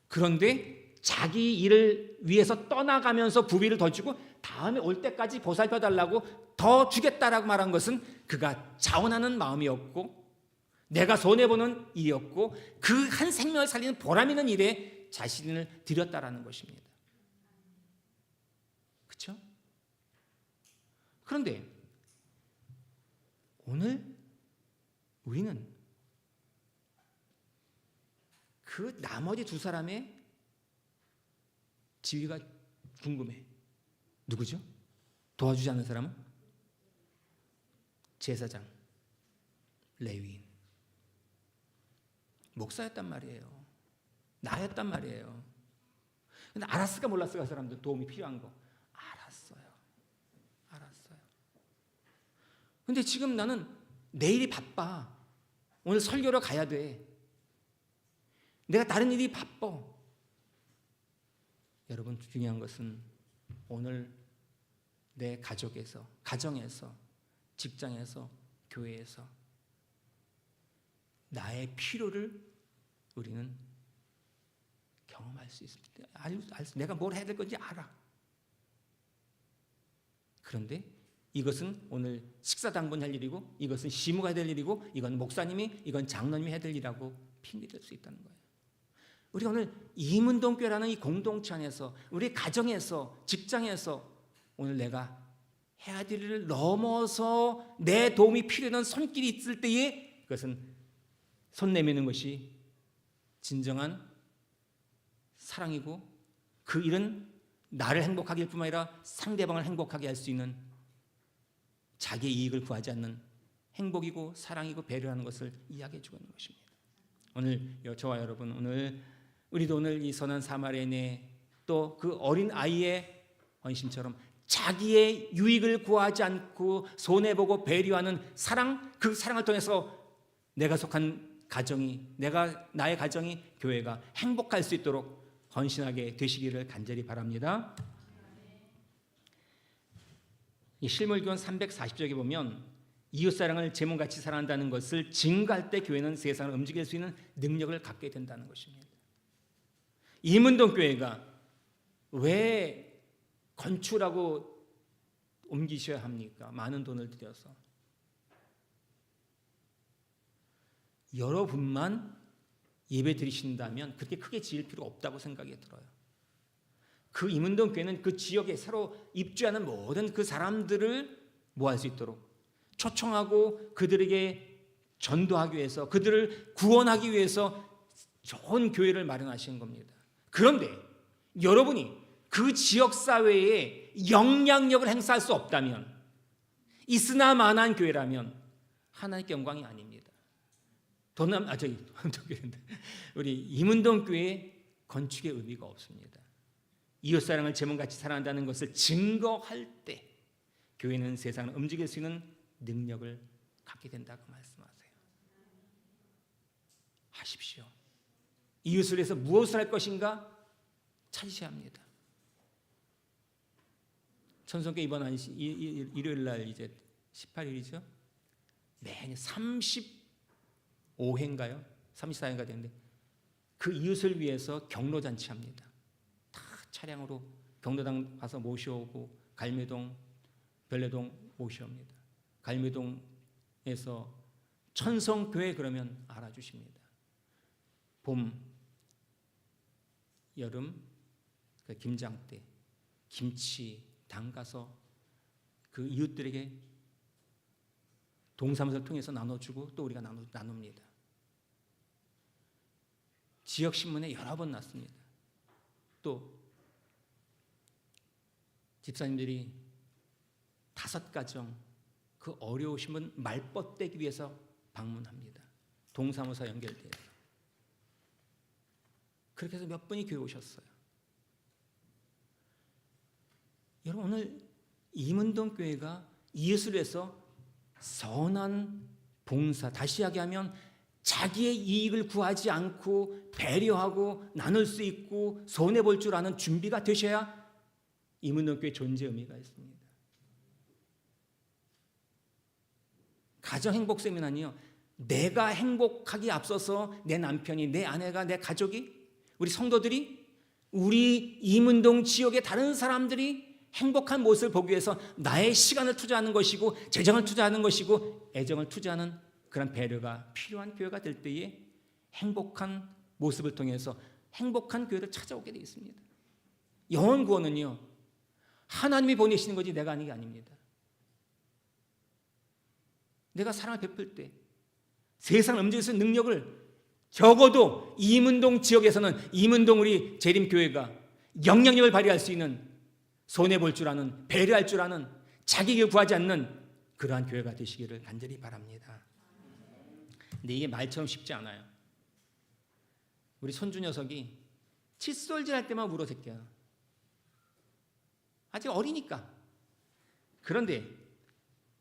그런데 자기 일을 위해서 떠나가면서 부비를 더 주고 다음에 올 때까지 보살펴 달라고 더 주겠다라고 말한 것은 그가 자원하는 마음이었고 내가 손해보는 일이었고 그 한 생명을 살리는 보람 있는 일에 자신을 들였다라는 것입니다. 그렇죠? 그런데 오늘 우리는 그 나머지 두 사람의 지위가 궁금해. 누구죠? 도와주지 않는 사람은? 제사장, 레위인, 목사였단 말이에요. 나였단 말이에요. 근데 알았을까 몰랐을까? 그 사람들 도움이 필요한 거 알았어요. 근데 지금 나는 내일이 바빠. 오늘 설교로 가야 돼. 내가 다른 일이 바빠. 여러분 중요한 것은 오늘 내 가족에서, 가정에서, 직장에서, 교회에서 나의 필요를 우리는 경험할 수 있습니다. 내가 뭘 해야 될 건지 알아. 그런데 이것은 오늘 식사당번 할 일이고 이것은 시무가 될 일이고 이건 목사님이 이건 장로님이 해야 될 일이라고 핑계댈 수 있다는 거예요. 우리가 오늘 이문동교회라는 이 공동체 안에서 우리 가정에서 직장에서 오늘 내가 해야 될 일을 넘어서 내 도움이 필요한 손길이 있을 때에 그것은 손 내미는 것이 진정한 사랑이고 그 일은 나를 행복하게 할 뿐만 아니라 상대방을 행복하게 할 수 있는 자기의 이익을 구하지 않는 행복이고 사랑이고 배려하는 것을 이야기해 주고 있는 것입니다. 오늘 저와 여러분 우리도 오늘 이 선한 사마리아인의 또 그 어린 아이의 헌신처럼 자기의 유익을 구하지 않고 손해보고 배려하는 사랑, 그 사랑을 통해서 내가 속한 가정이 나의 가정이 교회가 행복할 수 있도록 헌신하게 되시기를 간절히 바랍니다. 이 실물교훈 340쪽에 보면 이웃사랑을 제 몸같이 사랑한다는 것을 증거할 때 교회는 세상을 움직일 수 있는 능력을 갖게 된다는 것입니다. 이문동 교회가 왜 건축하고 옮기셔야 합니까? 많은 돈을 들여서. 여러분만 예배 드리신다면 그렇게 크게 지을 필요 없다고 생각이 들어요. 그 이문동 교회는 그 지역에 새로 입주하는 모든 그 사람들을 모할 수 있도록 초청하고 그들에게 전도하기 위해서 그들을 구원하기 위해서 좋은 교회를 마련하신 겁니다. 그런데 여러분이 그 지역사회에 영향력을 행사할 수 없다면 있으나 마나한 교회라면 하나님께 영광이 아닙니다. 우리 임은동 교회 건축의 의미가 없습니다. 이웃사랑을 제물같이 사랑한다는 것을 증거할 때 교회는 세상을 움직일 수 있는 능력을 갖게 된다고 말씀하세요. 하십시오. 이웃을 위해서 무엇을 할 것인가 찾으셔야 합니다. 천성교 이번 일요일 날 이제 18일이죠. 매년 35회인가요? 34회인가 되는데 그 이웃을 위해서 경로잔치 합니다. 다 차량으로 경로당 가서 모셔오고 갈매동, 별내동 모셔옵니다. 갈매동에서 천성교회 그러면 알아주십니다. 봄, 여름, 그 김장 때 김치 담가서 그 이웃들에게 동사무소를 통해서 나눠주고 또 우리가 나눕니다. 지역신문에 여러 번 났습니다. 또 집사님들이 5가정 그 어려우신 분 말벗대기 위해서 방문합니다. 동사무소 연결돼서. 그렇게 해서 몇 분이 교회 오셨어요. 여러분 오늘 임은동 교회가 이웃을 위해서 선한 봉사, 다시 이야기하면 자기의 이익을 구하지 않고 배려하고 나눌 수 있고 손해볼 줄 아는 준비가 되셔야 임은동 교회 존재 의미가 있습니다. 가정 행복 세미나는요, 내가 행복하기 앞서서 내 남편이, 내 아내가, 내 가족이, 우리 성도들이, 우리 임은동 지역의 다른 사람들이 행복한 모습을 보기 위해서 나의 시간을 투자하는 것이고 재정을 투자하는 것이고 애정을 투자하는 그런 배려가 필요한 교회가 될 때에 행복한 모습을 통해서 행복한 교회를 찾아오게 되어 있습니다. 영혼 구원은요, 하나님이 보내시는 거지 내가 하는 게 아닙니다. 내가 사랑을 베풀 때 세상을 움직일 수 있는 능력을 적어도 임은동 지역에서는 임은동 우리 재림교회가 영향력을 발휘할 수 있는, 손해볼 줄 아는, 배려할 줄 아는, 자기를 구하지 않는 그러한 교회가 되시기를 간절히 바랍니다. 근데 이게 말처럼 쉽지 않아요. 우리 손주 녀석이 칫솔질 할 때만 울어 새껴요. 아직 어리니까. 그런데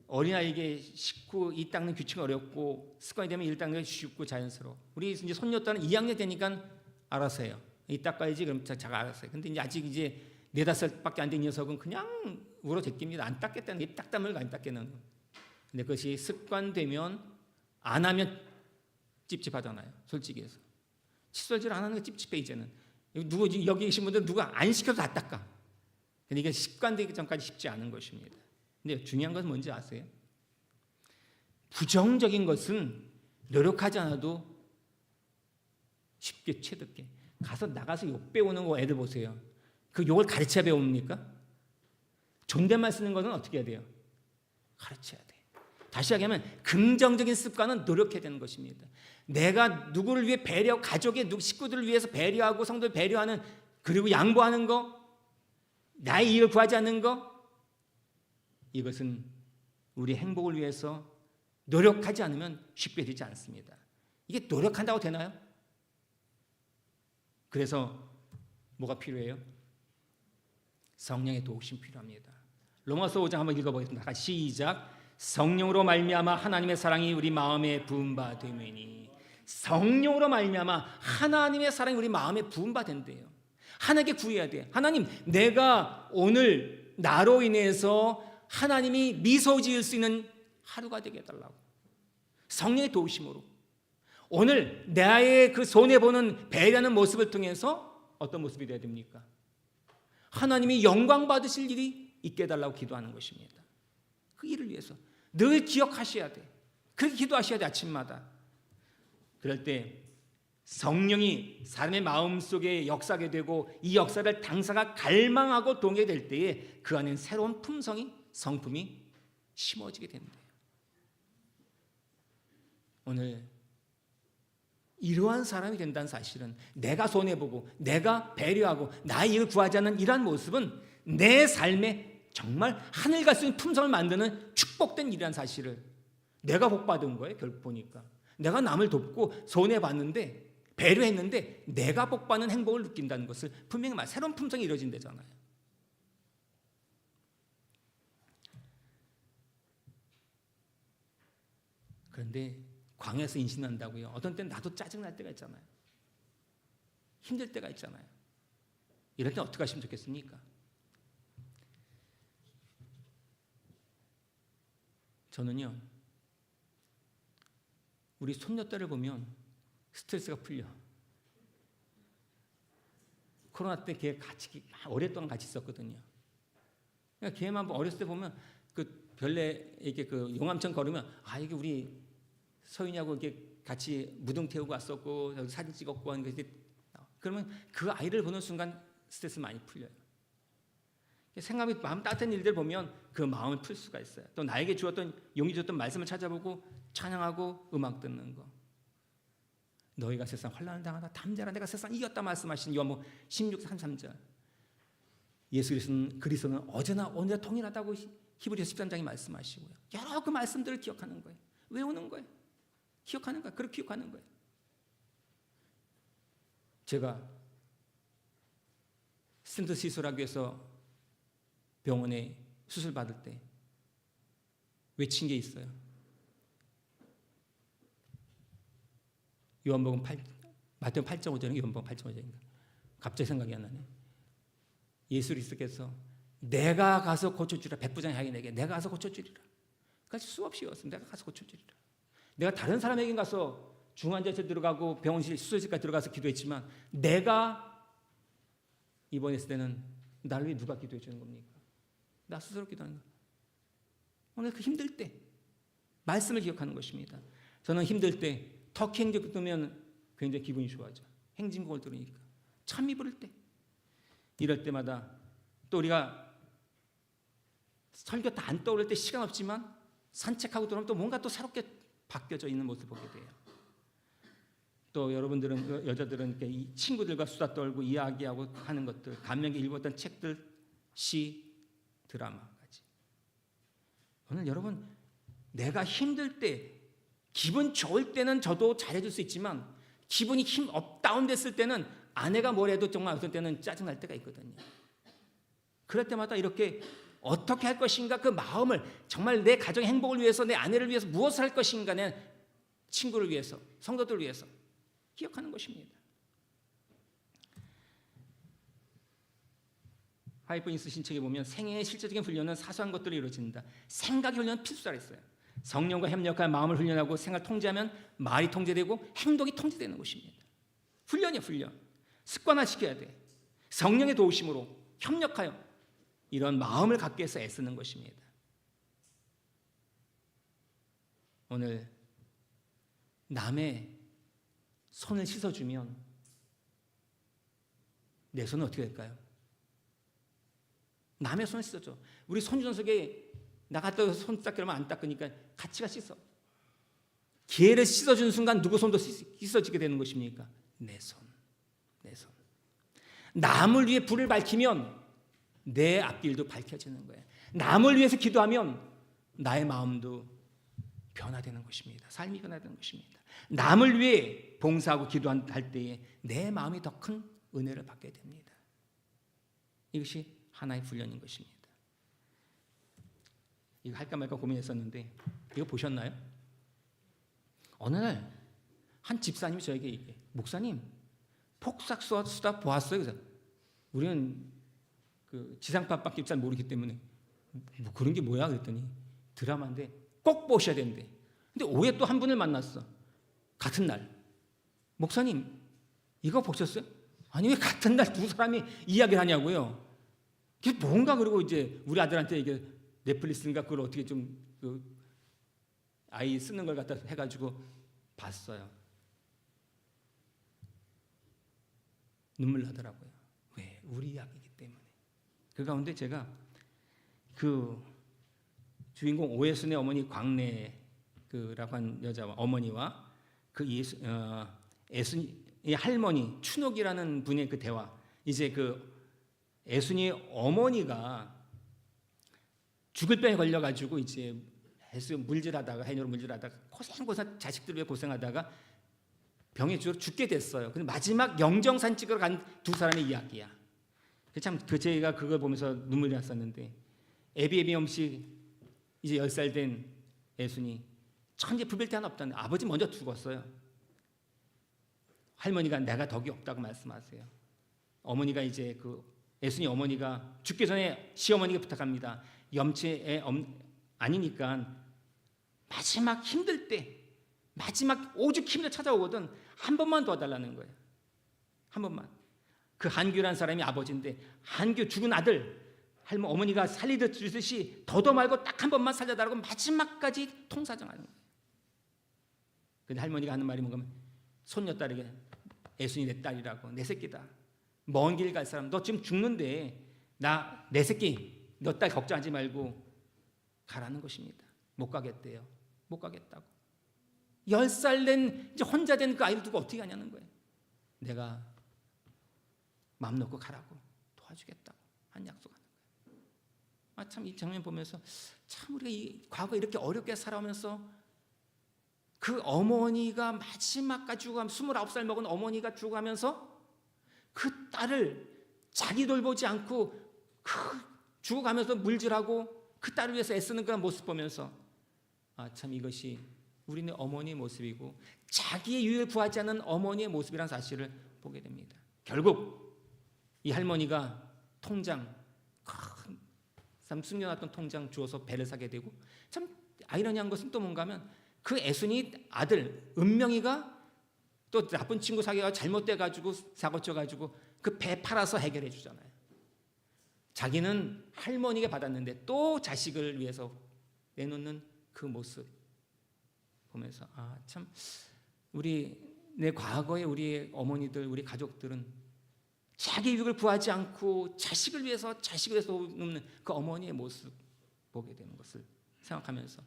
어린아이에게 식구 이 닦는 규칙이 어렵고 습관이 되면 일 닦는 게 쉽고 자연스러워. 우리 이제 손녀딸은 2학년 되니까 알아서 해요. 이 닦아야지 그럼 자가 알아서 해요. 근데 이제 아직 이제 4-5살밖에 안 된 녀석은 그냥 울어 제낍니다. 안 닦겠다는 게 닦다물고 안 닦겠는 거. 근데 그것이 습관되면 안 하면 찝찝하잖아요. 솔직히 해서. 칫솔질 안 하는 게 찝찝해 이제는. 누구 여기 계신 분들 누가 안 시켜도 다 닦아. 근데 이게 습관되기 전까지 쉽지 않은 것입니다. 근데 중요한 것은 뭔지 아세요? 부정적인 것은 노력하지 않아도 쉽게 체득해. 가서 나가서 욕 배우는 거 애들 보세요. 그 욕을 가르쳐야 배웁니까? 존댓말 쓰는 것은 어떻게 해야 돼요? 가르쳐야 돼. 다시 이야기하면 긍정적인 습관은 노력해야 되는 것입니다. 내가 누구를 위해 배려, 가족의 식구들을 위해서 배려하고 성도를 배려하는, 그리고 양보하는 거, 나의 이익을 구하지 않는 거, 이것은 우리 행복을 위해서 노력하지 않으면 쉽게 되지 않습니다. 이게 노력한다고 되나요? 그래서 뭐가 필요해요? 성령의 도우심 필요합니다. 로마서 5장 한번 읽어보겠습니다. 시작. 성령으로 말미암아 하나님의 사랑이 우리 마음에 부은 바 되매니. 성령으로 말미암아 하나님의 사랑이 우리 마음에 부은 바 된대요. 하나님께 구해야 돼. 하나님, 내가 오늘 나로 인해서 하나님이 미소 지을 수 있는 하루가 되게 해달라고. 성령의 도우심으로 오늘 나의 그 손해보는 배려하는 모습을 통해서 어떤 모습이 되어야 됩니까? 하나님이 영광 받으실 일이 있게 해달라고 기도하는 것입니다. 그 일을 위해서 늘 기억하셔야 돼. 그렇게 기도하셔야 돼. 아침마다. 그럴 때 성령이 사람의 마음속에 역사하게 되고 이 역사를 당사가 갈망하고 동의게 될 때에 그 안에 새로운 품성이, 성품이 심어지게 된대요. 오늘 이러한 사람이 된다는 사실은 내가 손해보고 내가 배려하고 나의 이익을 구하지 않는 이러한 모습은 내 삶에 정말 하늘 갈 수 있는 품성을 만드는 축복된 일이라는 사실을 내가 복받은 거예요. 결국 보니까 내가 남을 돕고 손해봤는데 배려했는데 내가 복받는 행복을 느낀다는 것을 분명히 새로운 품성이 이루어진다잖아요. 그런데 광야에서 인신한다고요. 어떤 때는 나도 짜증날 때가 있잖아요. 힘들 때가 있잖아요. 이럴 때 어떻게 하시면 좋겠습니까? 저는요, 우리 손녀딸을 보면 스트레스가 풀려. 코로나 때 걔 같이 오랫동안 같이 있었거든요. 그러니까 걔만 어렸을 때 보면 그 별내 이렇게 그 용암천 걸으면 이게 우리 서윤이하고 이렇게 같이 무등 태우고 왔었고 여기 사진 찍었고 하는 게 그러면 그 아이를 보는 순간 스트레스 많이 풀려요. 생각이 마음 따뜻한 일들 보면 그 마음을 풀 수가 있어요. 또 나에게 주었던 용기 줬던 말씀을 찾아보고 찬양하고 음악 듣는 거. 너희가 세상 환난을 당하다 담대하라 내가 세상 이겼다 말씀하신 요한복음 16:33절. 예수 그리스도는 어제나 오늘나 동일하다고 히브리서 13장이 말씀하시고요. 여러 그 말씀들을 기억하는 거예요. 외우는 거예요. 기억하는 거예요. 그렇게 기억하는 거예요. 제가 스탠트 시술하기 위해서 병원에 수술 받을 때 외친 게 있어요. 요한복음 마태복음 8.5절인가 요한복음 8.5절인가 갑자기 생각이 안 나네. 예수 그리스도께서 내가 가서 고쳐주리라. 백부장의 하인에게 내가 가서 고쳐주리라. 그러니까 수없이 외웠습니다. 내가 가서 고쳐주리라. 내가 다른 사람에게 가서 중환자실 들어가고 병원실 수술실까지 들어가서 기도했지만 내가 입원했을 때는 나를 위해 누가 기도해 주는 겁니까? 나 스스로 기도하는 거예요. 오늘 그 힘들 때 말씀을 기억하는 것입니다. 저는 힘들 때 터키 행진곡 들으면 굉장히 기분이 좋아져. 행진곡을 들으니까 참이 부를 때 이럴 때마다 또 우리가 설교 다 안 떠오를 때 시간 없지만 산책하고 들어오면 또 뭔가 또 새롭게 바뀌어져 있는 모습을 보게 돼요. 또 여러분들은 여자들은 이 친구들과 수다 떨고 이야기하고 하는 것들, 감명이 읽었던 책들, 시, 드라마까지. 오늘 여러분 내가 힘들 때 기분 좋을 때는 저도 잘해줄 수 있지만 기분이 다운됐을 때는 아내가 뭘 해도 정말 어떤 때는 짜증날 때가 있거든요. 그럴 때마다 이렇게 어떻게 할 것인가 그 마음을 정말 내 가정의 행복을 위해서 내 아내를 위해서 무엇을 할 것인가 내 친구를 위해서 성도들을 위해서 기억하는 것입니다. 하이퍼인스 신책에 보면 생애의 실제적인 훈련은 사소한 것들로 이루어진다. 생각 훈련은 필수라 했어요. 성령과 협력하여 마음을 훈련하고 생각을 통제하면 말이 통제되고 행동이 통제되는 것입니다. 훈련이야 훈련. 습관화시켜야 돼. 성령의 도우심으로 협력하여 이런 마음을 갖기 위해서 애쓰는 것입니다. 오늘 남의 손을 씻어주면 내 손은 어떻게 될까요? 남의 손을 씻어줘. 우리 손주전석에 나갔다 손 닦으려면 안 닦으니까 같이 씻어. 개를 씻어주는 순간 누구 손도 씻어지게 되는 것입니까? 내 손. 내 손. 남을 위해 불을 밝히면 내 앞길도 밝혀지는 거예요. 남을 위해서 기도하면 나의 마음도 변화되는 것입니다. 삶이 변화되는 것입니다. 남을 위해 봉사하고 기도할 때에 내 마음이 더 큰 은혜를 받게 됩니다. 이것이 하나의 훈련인 것입니다. 이거 할까 말까 고민했었는데 이거 보셨나요? 어느 날 한 집사님이 저에게 얘기해. 목사님 폭삭 수다 보았어요. 그래서 우리는 그 지상파밖에 잘 모르기 때문에 뭐 그런 게 뭐야 그랬더니 드라마인데 꼭 보셔야 된대. 근데 오후에 또 한 분을 만났어. 같은 날. 목사님 이거 보셨어요? 아니 왜 같은 날 두 사람이 이야기를 하냐고요. 그게 뭔가 그러고 이제 우리 아들한테 이게 넷플릭스인가 그걸 어떻게 좀 그 아이 쓰는 걸 갖다 해가지고 봤어요. 눈물 나더라고요. 왜? 우리 이야기이기 때문에. 그 가운데 제가 그 주인공 오예순의 어머니 광래라고 한 여자와 어머니와 그 애순이의 할머니 춘옥이라는 분의 그 대화. 이제 그 애순이 어머니가 죽을 병에 걸려가지고 이제 해수 물질하다가 해녀로 물질하다가 고생고생 자식들 위해 고생하다가 병에 죽게 됐어요. 근데 마지막 영정산 찍으러 간 두 사람의 이야기야. 참 제가 그걸 보면서 눈물이 났었는데 애비 없이 이제 10살 된 애순이 천지불별 데 하나 없다는 아버지 먼저 죽었어요. 할머니가 내가 덕이 없다고 말씀하세요. 어머니가 이제 그 애순이 어머니가 죽기 전에 시어머니가 부탁합니다. 염치에 아니니까 마지막 힘들 때 마지막 오죽 힘들 찾아오거든 한 번만 도와달라는 거예요. 한 번만. 그 한규라는 사람이 아버지인데 한규 죽은 아들 어머니가 살리듯이 더도 말고 딱 한 번만 살려달라고 마지막까지 통사정하는 거예요. 근데 할머니가 하는 말이 뭔가 손녀딸에게 애순이 내 딸이라고 내 새끼다. 먼 길 갈 사람 너 지금 죽는데 내 새끼 너 딸 걱정하지 말고 가라는 것입니다. 못 가겠대요. 못 가겠다고. 10살 된 이제 혼자 된 그 아이를 두고 어떻게 가냐는 거예요. 내가 마음 놓고 가라고 도와주겠다고 한 약속하는 거예요. 참 이 장면 보면서 참 우리가 이 과거 이렇게 어렵게 살아오면서 그 어머니가 마지막까지 죽어가면서 29살 먹은 어머니가 죽어가면서 그 딸을 자기 돌보지 않고 죽어가면서 물질하고 그 딸을 위해서 애쓰는 그런 모습 보면서 참 이것이 우리는 어머니의 모습이고 자기의 유익을 구하지 않는 어머니의 모습이라는 사실을 보게 됩니다. 결국 이 할머니가 통장 참 숨겨놨던 통장 주어서 배를 사게 되고 참 아이러니한 것은 또 뭔가 하면 그 애순이 아들 은명이가 또 나쁜 친구 사귀어가 잘못돼가지고 사고쳐가지고 그 배 팔아서 해결해 주잖아요. 자기는 할머니가 받았는데 또 자식을 위해서 내놓는 그 모습 보면서 참 내 과거의 우리 어머니들 우리 가족들은 자기 유익을 구하지 않고 자식을 위해서 돕는 그 어머니의 모습 보게 되는 것을 생각하면서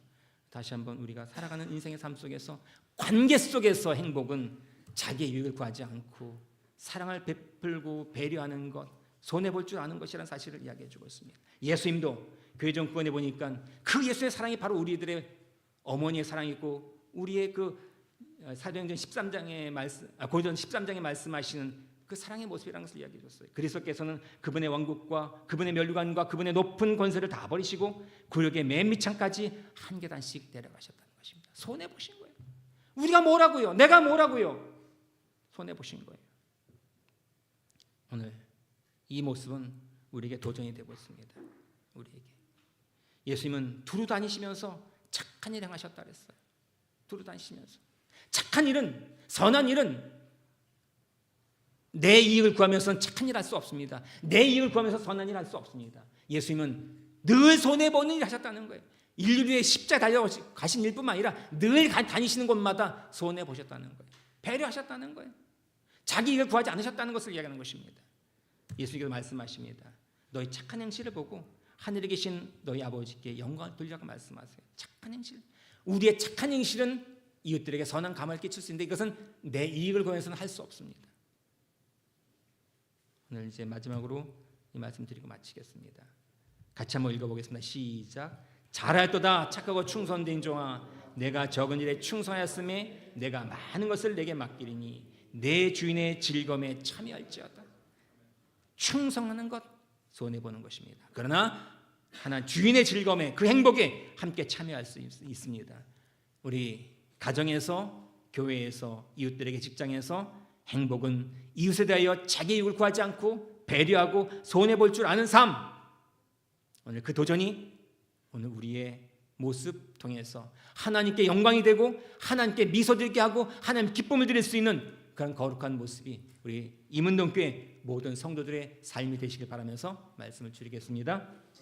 다시 한번 우리가 살아가는 인생의 삶 속에서 관계 속에서 행복은 자기의 유익을 구하지 않고 사랑을 베풀고 배려하는 것 손해볼 줄 아는 것이라는 사실을 이야기해 주고 있습니다. 예수님도 교회 정권에 보니까 그 예수의 사랑이 바로 우리들의 어머니의 사랑이고 우리의 그 사도행전 13장의 말씀 고전 13장에 말씀하시는 그 사랑의 모습이라는 것을 이야기해 줬어요. 그리스도께서는 그분의 왕국과 그분의 면류관과 그분의 높은 권세를 다 버리시고 구력의 맨 밑창까지 한 계단씩 내려가셨다는 것입니다. 손해 보신 거예요. 우리가 뭐라고요? 내가 뭐라고요? 손해 보신 거예요. 오늘 이 모습은 우리에게 도전이 되고 있습니다. 우리에게 예수님은 두루 다니시면서 착한 일 행하셨다 그랬어요. 두루 다니시면서 착한 일은 선한 일은 내 이익을 구하면서는 착한 일 할 수 없습니다. 내 이익을 구하면서 선한 일 할 수 없습니다. 예수님은 늘 손해보는 일 하셨다는 거예요. 인류 위에 십자가 달려가신 일뿐만 아니라 늘 다니시는 곳마다 손해보셨다는 거예요. 배려하셨다는 거예요. 자기 이익을 구하지 않으셨다는 것을 이야기하는 것입니다. 예수님께서 말씀하십니다. 너희 착한 행실을 보고 하늘에 계신 너희 아버지께 영광을 돌리라고 말씀하세요. 착한 행실. 우리의 착한 행실은 이웃들에게 선한 감을 끼칠 수 있는데 이것은 내 이익을 구해서는 할 수 없습니다. 오늘 이제 마지막으로 이 말씀 드리고 마치겠습니다. 같이 한번 읽어보겠습니다. 시작. 잘할도다 착하고 충성된 종아 내가 적은 일에 충성하였음에 내가 많은 것을 내게 맡기리니 내 주인의 즐거움에 참여할지어다. 충성하는 것 손해보는 것입니다. 그러나 하나님 주인의 즐거움에 그 행복에 함께 참여할 수 있습니다. 우리 가정에서 교회에서 이웃들에게 직장에서 행복은 이웃에 대하여 자기 이익을 구하지 않고 배려하고 손해볼 줄 아는 삶. 오늘 그 도전이 오늘 우리의 모습 통해서 하나님께 영광이 되고 하나님께 미소 드리게 하고 하나님 기쁨을 드릴 수 있는 그런 거룩한 모습이 우리 임은동교회 모든 성도들의 삶이 되시길 바라면서 말씀을 줄이겠습니다.